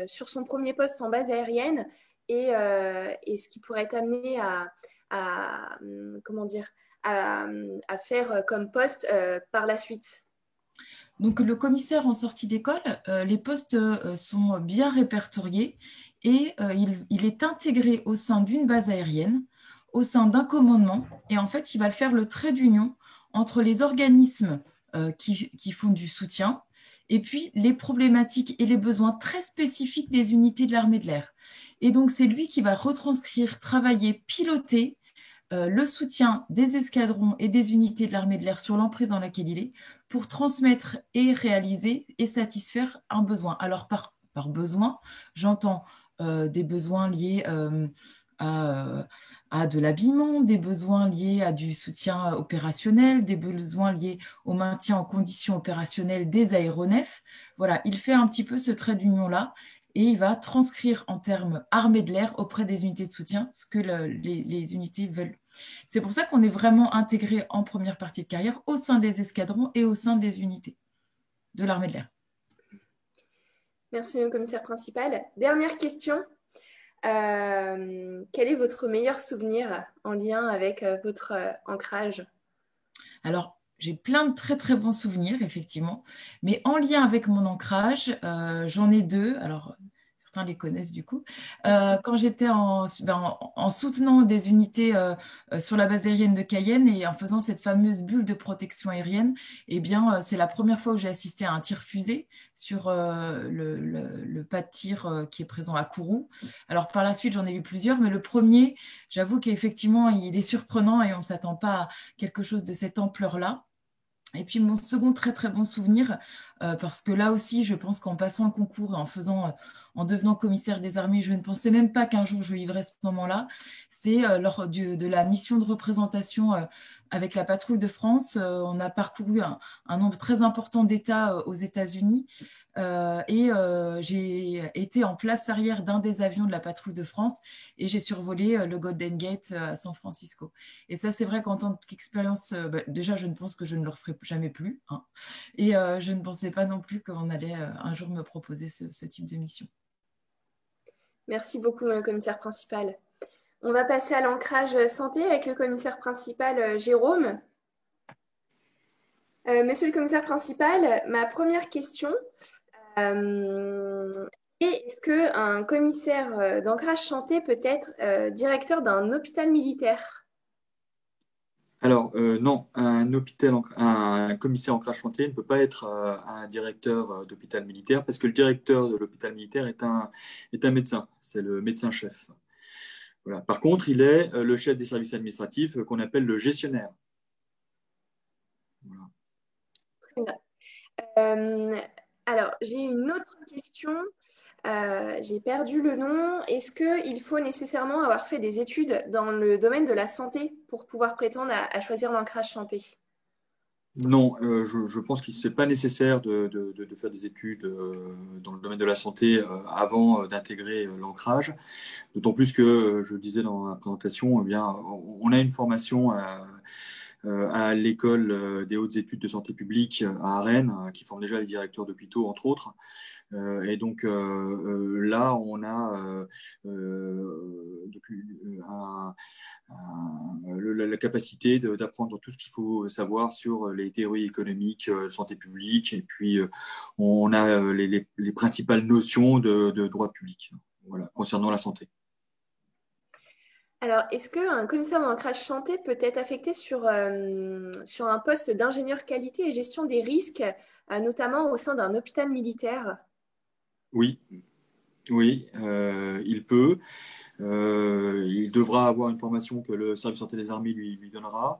sur son premier poste en base aérienne et ce qui pourrait être amené comment dire, à faire comme poste par la suite? Donc, le commissaire en sortie d'école, les postes sont bien répertoriés et il est intégré au sein d'une base aérienne, au sein d'un commandement. Et en fait, il va faire le trait d'union entre les organismes qui font du soutien et puis les problématiques et les besoins très spécifiques des unités de l'armée de l'air. Et donc, c'est lui qui va retranscrire, travailler, piloter le soutien des escadrons et des unités de l'armée de l'air sur l'emprise dans laquelle il est pour transmettre et réaliser et satisfaire un besoin. Alors, par besoin, j'entends des besoins liés à de l'habillement, des besoins liés à du soutien opérationnel, des besoins liés au maintien en conditions opérationnelles des aéronefs. Voilà, il fait un petit peu ce trait d'union-là et il va transcrire en termes armée de l'air auprès des unités de soutien ce que les unités veulent. C'est pour ça qu'on est vraiment intégré en première partie de carrière au sein des escadrons et au sein des unités de l'armée de l'air. Merci, le commissaire principal. Dernière question. Quel est votre meilleur souvenir en lien avec votre ancrage? Alors, j'ai plein de très très bons souvenirs, effectivement, mais en lien avec mon ancrage, j'en ai deux. Alors, certains les connaissent du coup. Quand j'étais en soutenant des unités sur la base aérienne de Cayenne et en faisant cette fameuse bulle de protection aérienne, eh bien, c'est la première fois où j'ai assisté à un tir fusée sur le pas de tir qui est présent à Kourou. Alors, par la suite, j'en ai vu plusieurs, mais le premier, j'avoue qu'effectivement, il est surprenant et on ne s'attend pas à quelque chose de cette ampleur-là. Et puis mon second très très bon souvenir, parce que là aussi, je pense qu'en passant le concours et en devenant commissaire des armées, je ne pensais même pas qu'un jour je vivrais ce moment-là. C'est lors de la mission de représentation avec la patrouille de France. On a parcouru un nombre très important d'États aux États-Unis et j'ai été en place arrière d'un des avions de la patrouille de France et j'ai survolé le Golden Gate à San Francisco. Et ça, c'est vrai qu'en tant qu'expérience, déjà, je ne pense que je ne le referai jamais plus. Hein. Et je ne pensais pas non plus qu'on allait un jour me proposer ce type de mission. Merci beaucoup, commissaire principal. On va passer à l'ancrage santé avec le commissaire principal Jérôme. Monsieur le commissaire principal, ma première question est-ce qu'un commissaire d'ancrage santé peut être directeur d'un hôpital militaire? Alors, non, un commissaire ancrage santé ne peut pas être un directeur d'hôpital militaire parce que le directeur de l'hôpital militaire est un médecin, c'est le médecin-chef. Voilà. Par contre, il est le chef des services administratifs qu'on appelle le gestionnaire. Voilà. Très bien. Alors, j'ai une autre question. J'ai perdu le nom. Est-ce qu'il faut nécessairement avoir fait des études dans le domaine de la santé pour pouvoir prétendre à choisir l'ancrage santé? Non, je pense qu'il n'est pas nécessaire de faire des études dans le domaine de la santé avant d'intégrer l'ancrage. D'autant plus que, je disais dans la présentation, eh bien, on a une formation à l'école des hautes études de santé publique à Rennes, qui forme déjà les directeurs d'hôpitaux, entre autres. Et donc là, on a la capacité d'apprendre tout ce qu'il faut savoir sur les théories économiques, santé publique, et puis on a les principales notions de droit public, voilà, concernant la santé. Alors, est-ce qu'un commissaire d'ancrage santé peut être affecté sur un poste d'ingénieur qualité et gestion des risques, notamment au sein d'un hôpital militaire? Oui, il peut. Il devra avoir une formation que le service santé des armées lui donnera.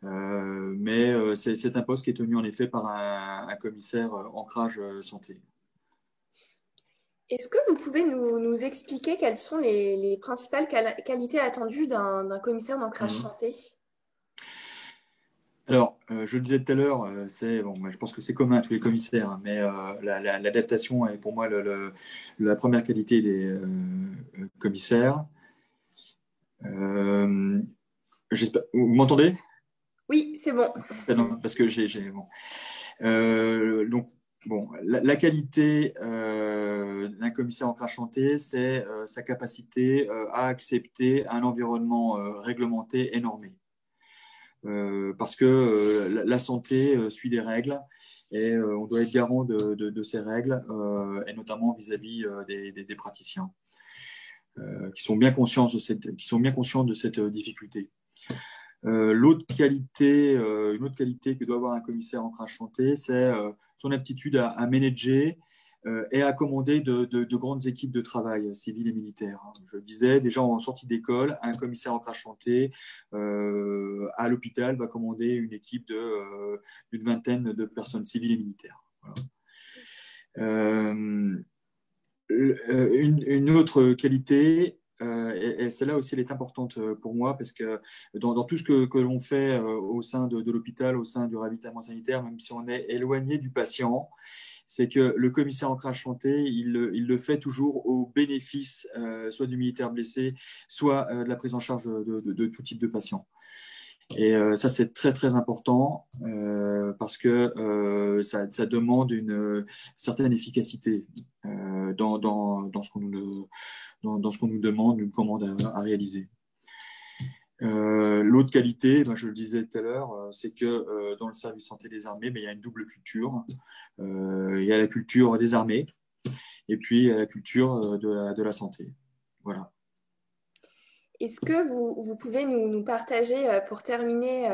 Mais c'est un poste qui est tenu en effet par un commissaire ancrage santé. Est-ce que vous pouvez nous expliquer quelles sont les principales qualités attendues d'un commissaire d'ancrage santé? Alors, je le disais tout à l'heure, je pense que c'est commun à tous les commissaires, hein, mais l'adaptation est pour moi la première qualité des commissaires. Vous m'entendez? Oui, c'est bon. Non, parce que bon. Donc, bon, la qualité d'un commissaire ancrage chantier, c'est sa capacité à accepter un environnement réglementé et normé. Parce que la santé suit des règles et on doit être garant de ces règles, et notamment vis-à-vis des praticiens qui sont bien conscients de cette difficulté. Une autre qualité que doit avoir un commissaire ancrage chantier, c'est son aptitude à manager et à commander de grandes équipes de travail civiles et militaires. Je le disais, déjà en sortie d'école, un commissaire ancrage chantier à l'hôpital va commander une équipe d'une vingtaine de personnes civiles et militaires. Voilà. Une autre qualité, et celle-là aussi, elle est importante pour moi parce que dans tout ce que l'on fait au sein de l'hôpital, au sein du ravitaillement sanitaire, même si on est éloigné du patient, c'est que le commissaire ancrage chantier, il le fait toujours au bénéfice soit du militaire blessé, soit de la prise en charge de tout type de patient. Et ça, c'est très, très important parce que ça demande une certaine efficacité dans ce qu'on nous demande, nous commande à réaliser. L'autre qualité, je le disais tout à l'heure, c'est que dans le service santé des armées, il y a une double culture. Il y a la culture des armées et puis il y a la culture de la santé. Voilà. Est-ce que vous pouvez nous partager, pour terminer,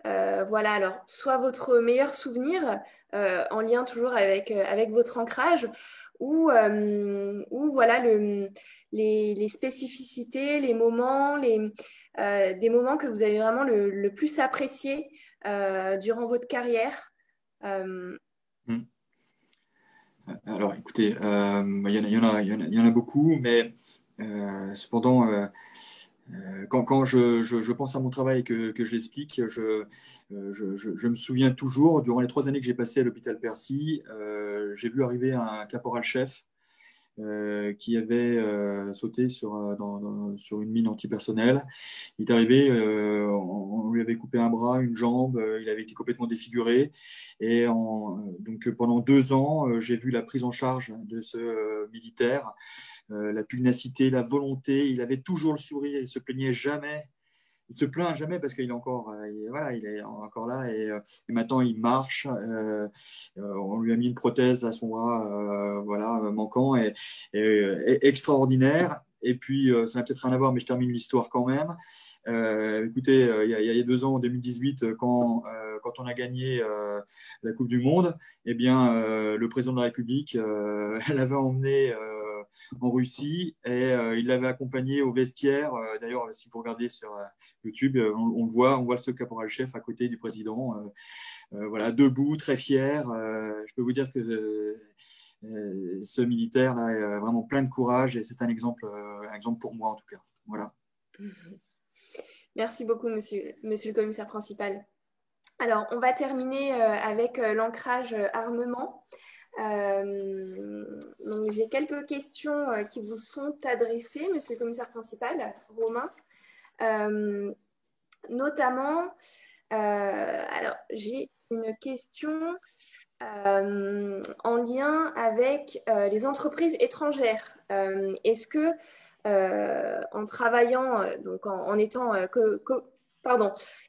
voilà, alors, soit votre meilleur souvenir en lien toujours avec votre ancrage, ou voilà, les spécificités, les moments, des moments que vous avez vraiment le plus appréciés durant votre carrière. Alors, écoutez, il y en a beaucoup, mais cependant, quand je pense à mon travail et que je l'explique, je me souviens toujours, durant les 3 années que j'ai passées à l'hôpital Percy, j'ai vu arriver un caporal-chef qui avait sauté sur une mine antipersonnelle. Il est arrivé, on lui avait coupé un bras, une jambe, il avait été complètement défiguré. Et donc pendant 2 ans, j'ai vu la prise en charge de ce militaire. La pugnacité, la volonté, il avait toujours le sourire, il se plaignait jamais. Il se plaint jamais parce qu'il est encore, il est encore là et maintenant il marche. On lui a mis une prothèse à son bras, manquant et extraordinaire. Et puis ça n'a peut-être rien à voir, mais je termine l'histoire quand même. Écoutez, il y a 2 ans, en 2018, quand on a gagné la Coupe du Monde, eh bien, le président de la République l'avait emmené en Russie et il l'avait accompagné au vestiaire. D'ailleurs, si vous regardez sur YouTube, on le voit, on voit ce caporal-chef à côté du président, voilà, debout, très fier. Je peux vous dire que ce militaire-là est vraiment plein de courage et c'est un exemple pour moi en tout cas. Voilà. Merci beaucoup, monsieur le commissaire principal. Alors, on va terminer avec l'ancrage armement. Donc, j'ai quelques questions qui vous sont adressées, monsieur le commissaire principal, Romain. Notamment, alors, j'ai une question en lien avec les entreprises étrangères. Est-ce que en travaillant, donc en étant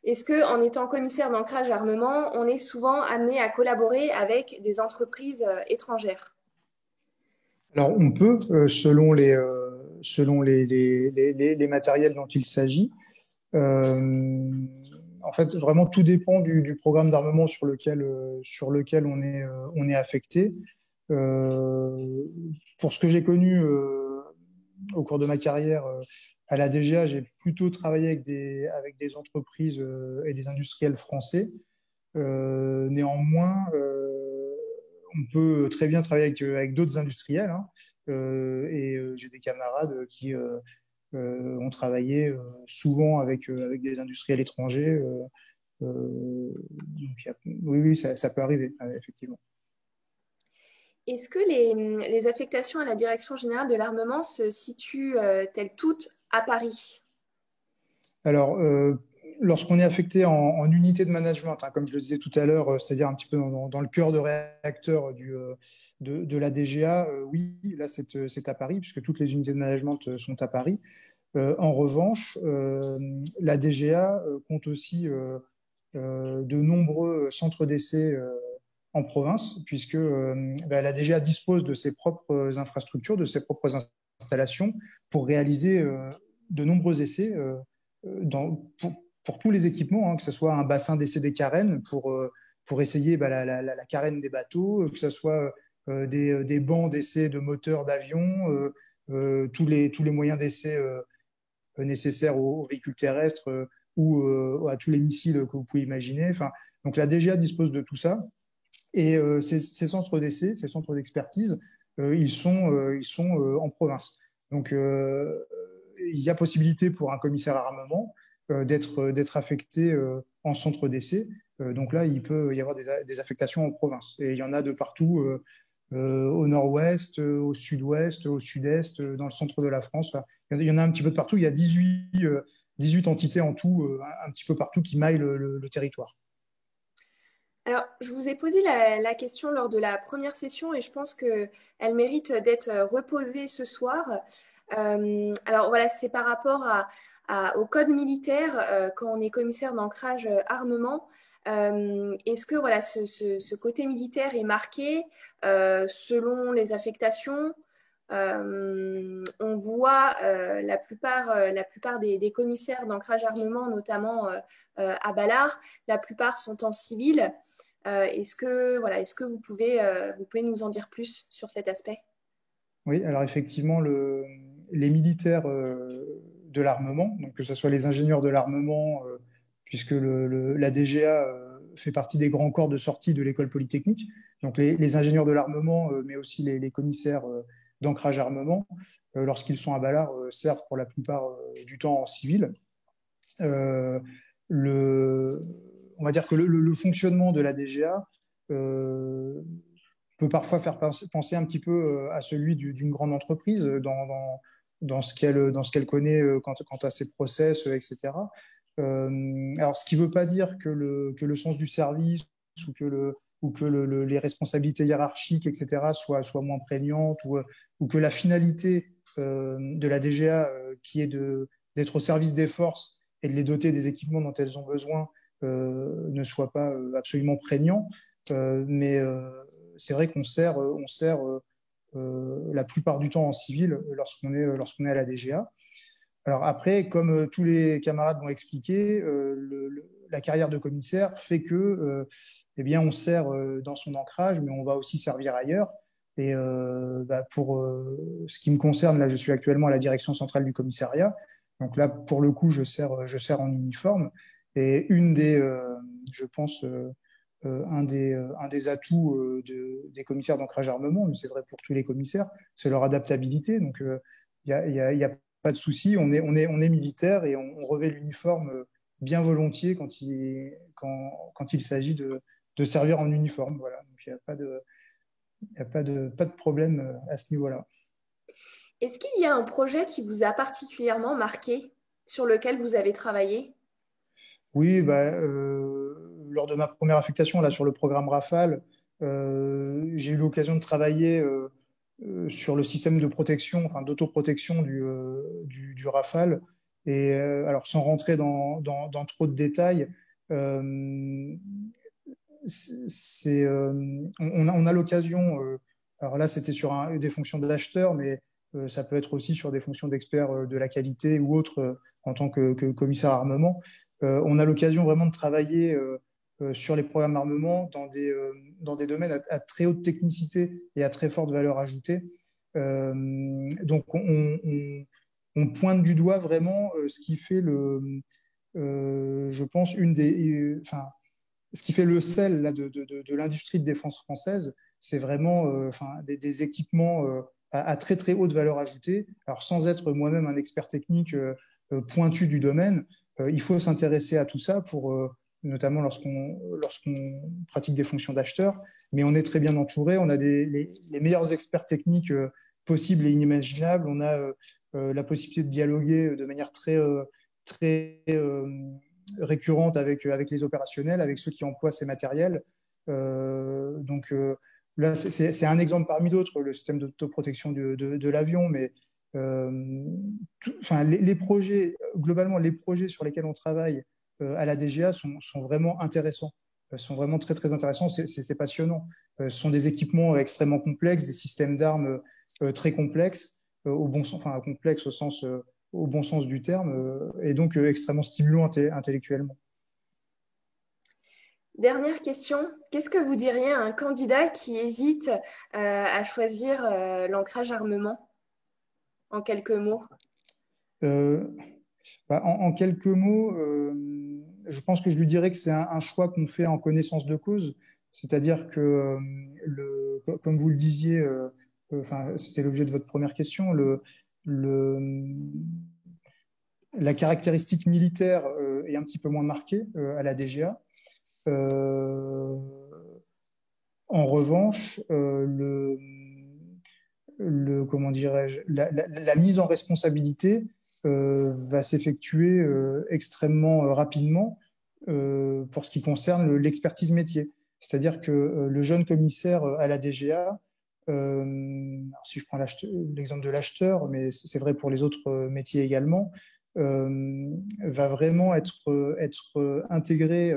est-ce qu'en étant commissaire d'ancrage armement, on est souvent amené à collaborer avec des entreprises étrangères? Alors, on peut, selon les matériels dont il s'agit. En fait, vraiment, tout dépend du programme d'armement sur lequel on est affecté. Pour ce que j'ai connu au cours de ma carrière à la DGA, j'ai plutôt travaillé avec des entreprises et des industriels français. Néanmoins, on peut très bien travailler avec d'autres industriels, hein, et j'ai des camarades qui ont travaillé souvent avec des industriels étrangers. Donc, oui, ça peut arriver, effectivement. Est-ce que les affectations à la Direction générale de l'armement se situent, telles toutes, à Paris? Alors, lorsqu'on est affecté en unité de management, hein, comme je le disais tout à l'heure, c'est-à-dire un petit peu dans le cœur de réacteur de la DGA, oui, là c'est à Paris, puisque toutes les unités de management sont à Paris. En revanche, la DGA compte aussi de nombreux centres d'essai en province, puisque la DGA dispose de ses propres infrastructures, de ses propres installations pour réaliser de nombreux essais pour tous les équipements, hein, que ce soit un bassin d'essai des carènes pour essayer la carène des bateaux, que ce soit des bancs d'essai de moteurs d'avion, tous les moyens d'essai nécessaires aux véhicules terrestres ou à tous les missiles que vous pouvez imaginer. Enfin, donc la DGA dispose de tout ça. Et ces centres d'essai, ces centres d'expertise, ils sont en province. Donc il y a possibilité pour un commissaire armement d'être affecté en centre d'essai. Donc là, il peut y avoir des affectations en province. Et il y en a de partout, au nord-ouest, au sud-ouest, au sud-est, dans le centre de la France. Enfin, il y en a un petit peu de partout. Il y a 18 entités en tout, un petit peu partout, qui maillent le territoire. Alors, je vous ai posé la question lors de la première session et je pense qu'elle mérite d'être reposée ce soir. Alors voilà, c'est par rapport au code militaire quand on est commissaire d'ancrage armement. Est-ce que voilà, ce côté militaire est marqué selon les affectations? On voit la plupart des commissaires d'ancrage armement, notamment à Ballard, la plupart sont en civil. Est-ce que vous pouvez nous en dire plus sur cet aspect? Oui, alors effectivement, les militaires de l'armement, donc que ce soit les ingénieurs de l'armement, puisque la DGA fait partie des grands corps de sortie de l'école polytechnique, donc les ingénieurs de l'armement, mais aussi les commissaires d'ancrage armement, lorsqu'ils sont à Ballard, servent pour la plupart du temps en civil. On va dire que le fonctionnement de la DGA peut parfois faire penser un petit peu à celui d'une grande entreprise dans ce qu'elle connaît quant à ses process, etc. Alors, ce qui ne veut pas dire que le sens du service ou que les responsabilités hiérarchiques, etc., soient moins prégnantes ou que la finalité de la DGA, qui est d'être au service des forces et de les doter des équipements dont elles ont besoin, ne soit pas absolument prégnant. Mais c'est vrai qu'on sert la plupart du temps en civil lorsqu'on est à la DGA. Alors après, comme tous les camarades l'ont expliqué, la carrière de commissaire fait que, eh bien, on sert dans son ancrage, mais on va aussi servir ailleurs. Et pour ce qui me concerne, là, je suis actuellement à la direction centrale du commissariat. Donc là, pour le coup, je sers en uniforme. Et je pense, un des atouts des commissaires d'ancrage armement, mais c'est vrai pour tous les commissaires, c'est leur adaptabilité. Donc, il y a pas de souci. On est militaire et on revêt l'uniforme bien volontiers quand il s'agit de servir en uniforme. Voilà. Donc, il n'y a pas de problème à ce niveau-là. Est-ce qu'il y a un projet qui vous a particulièrement marqué, sur lequel vous avez travaillé? Oui, lors de ma première affectation là, sur le programme Rafale, j'ai eu l'occasion de travailler sur le système de protection, enfin d'autoprotection du Rafale. Et alors, sans rentrer dans trop de détails, on a l'occasion, alors là c'était sur des fonctions d'acheteur, mais ça peut être aussi sur des fonctions d'expert de la qualité ou autre en tant que commissaire armement. On a l'occasion vraiment de travailler sur les programmes armement dans des domaines à très haute technicité et à très forte valeur ajoutée. Donc on pointe du doigt vraiment ce qui fait je pense, ce qui fait le sel là, de l'industrie de défense française, c'est vraiment des équipements à très très haute valeur ajoutée. Alors sans être moi-même un expert technique pointu du domaine, il faut s'intéresser à tout ça notamment lorsqu'on pratique des fonctions d'acheteur, mais on est très bien entouré, on a les meilleurs experts techniques possibles et inimaginables, on a la possibilité de dialoguer de manière très récurrente avec les opérationnels, avec ceux qui emploient ces matériels. Là, c'est un exemple parmi d'autres, le système d'autoprotection de l'avion, mais les projets, globalement, les projets sur lesquels on travaille à la DGA sont vraiment intéressants, sont vraiment très, très intéressants, c'est passionnant. Ce sont des équipements extrêmement complexes, des systèmes d'armes très complexes, au bon sens, enfin complexes au bon sens du terme, et donc extrêmement stimulants intellectuellement. Dernière question, qu'est-ce que vous diriez à un candidat qui hésite à choisir l'ancrage armement, en quelques mots? En quelques mots, je pense que je lui dirais que c'est un choix qu'on fait en connaissance de cause, c'est-à-dire que, comme vous le disiez, c'était l'objet de votre première question, la caractéristique militaire est un petit peu moins marquée à la DGA. En revanche, comment dirais-je, la mise en responsabilité va s'effectuer extrêmement rapidement pour ce qui concerne l'expertise métier. C'est-à-dire que le jeune commissaire à la DGA, si je prends l'exemple de l'acheteur, mais c'est vrai pour les autres métiers également, va vraiment être intégré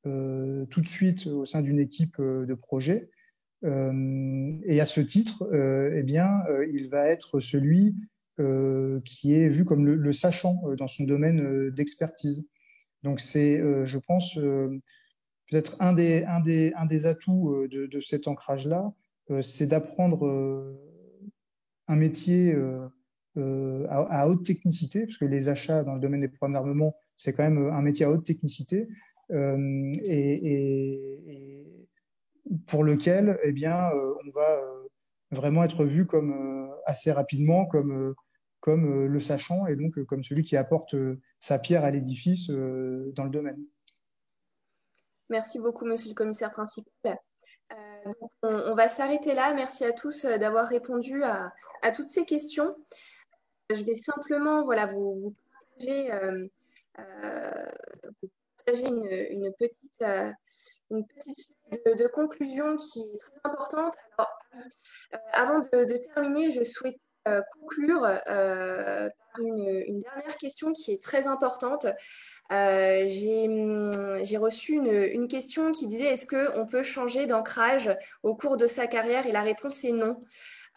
tout de suite au sein d'une équipe de projet. Et à ce titre, il va être celui qui est vu comme le sachant dans son domaine d'expertise. Donc c'est, je pense, peut-être un des atouts de cet ancrage-là, c'est d'apprendre un métier à haute technicité, parce que les achats dans le domaine des programmes d'armement, c'est quand même un métier à haute technicité, et pour lequel on va vraiment être vu comme assez rapidement comme le sachant et donc comme celui qui apporte sa pierre à l'édifice dans le domaine. Merci beaucoup, monsieur le commissaire principal. Donc on va s'arrêter là. Merci à tous d'avoir répondu à toutes ces questions. Je vais simplement vous partager, une petite slide de conclusion qui est très importante. Alors, avant de terminer, je souhaite conclure par une dernière question qui est très importante. J'ai reçu une question qui disait: est-ce qu'on peut changer d'ancrage au cours de sa carrière? Et la réponse est non.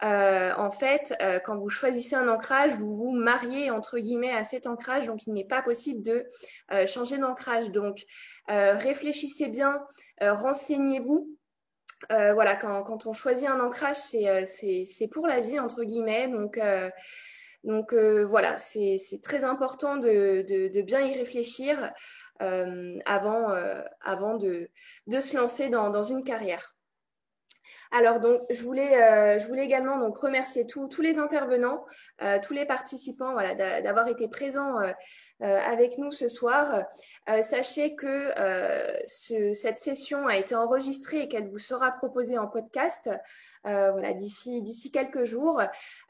En fait, quand vous choisissez un ancrage, vous vous mariez entre guillemets à cet ancrage, donc il n'est pas possible de changer d'ancrage. Donc réfléchissez bien, renseignez-vous. Quand on choisit un ancrage, c'est pour la vie entre guillemets. Donc voilà, c'est très important de bien y réfléchir avant de se lancer dans une carrière. Alors donc je voulais également donc remercier tous les intervenants, tous les participants, d'avoir été présents avec nous ce soir. Sachez que cette session a été enregistrée et qu'elle vous sera proposée en podcast. D'ici quelques jours.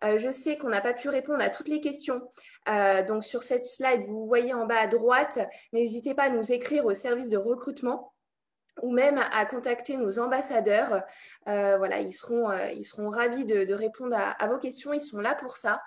Je sais qu'on n'a pas pu répondre à toutes les questions. Donc sur cette slide, vous voyez en bas à droite, n'hésitez pas à nous écrire au service de recrutement ou même à contacter nos ambassadeurs. Ils seront ravis de répondre à vos questions. Ils sont là pour ça.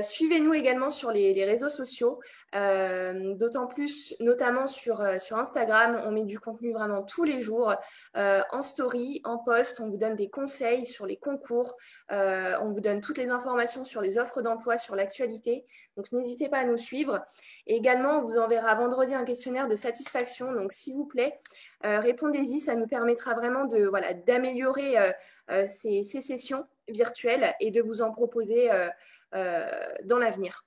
Suivez-nous également sur les réseaux sociaux, d'autant plus, notamment sur Instagram. On met du contenu vraiment tous les jours, en story, en post. On vous donne des conseils sur les concours. On vous donne toutes les informations sur les offres d'emploi, sur l'actualité. Donc, n'hésitez pas à nous suivre. Et également, on vous enverra vendredi un questionnaire de satisfaction. Donc, s'il vous plaît, répondez-y. Ça nous permettra vraiment d'améliorer ces sessions virtuelles et de vous en proposer dans l'avenir.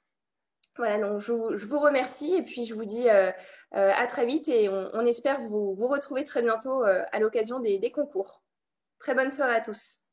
Voilà, donc je vous remercie et puis je vous dis à très vite et on espère vous retrouver très bientôt à l'occasion des concours. Très bonne soirée à tous.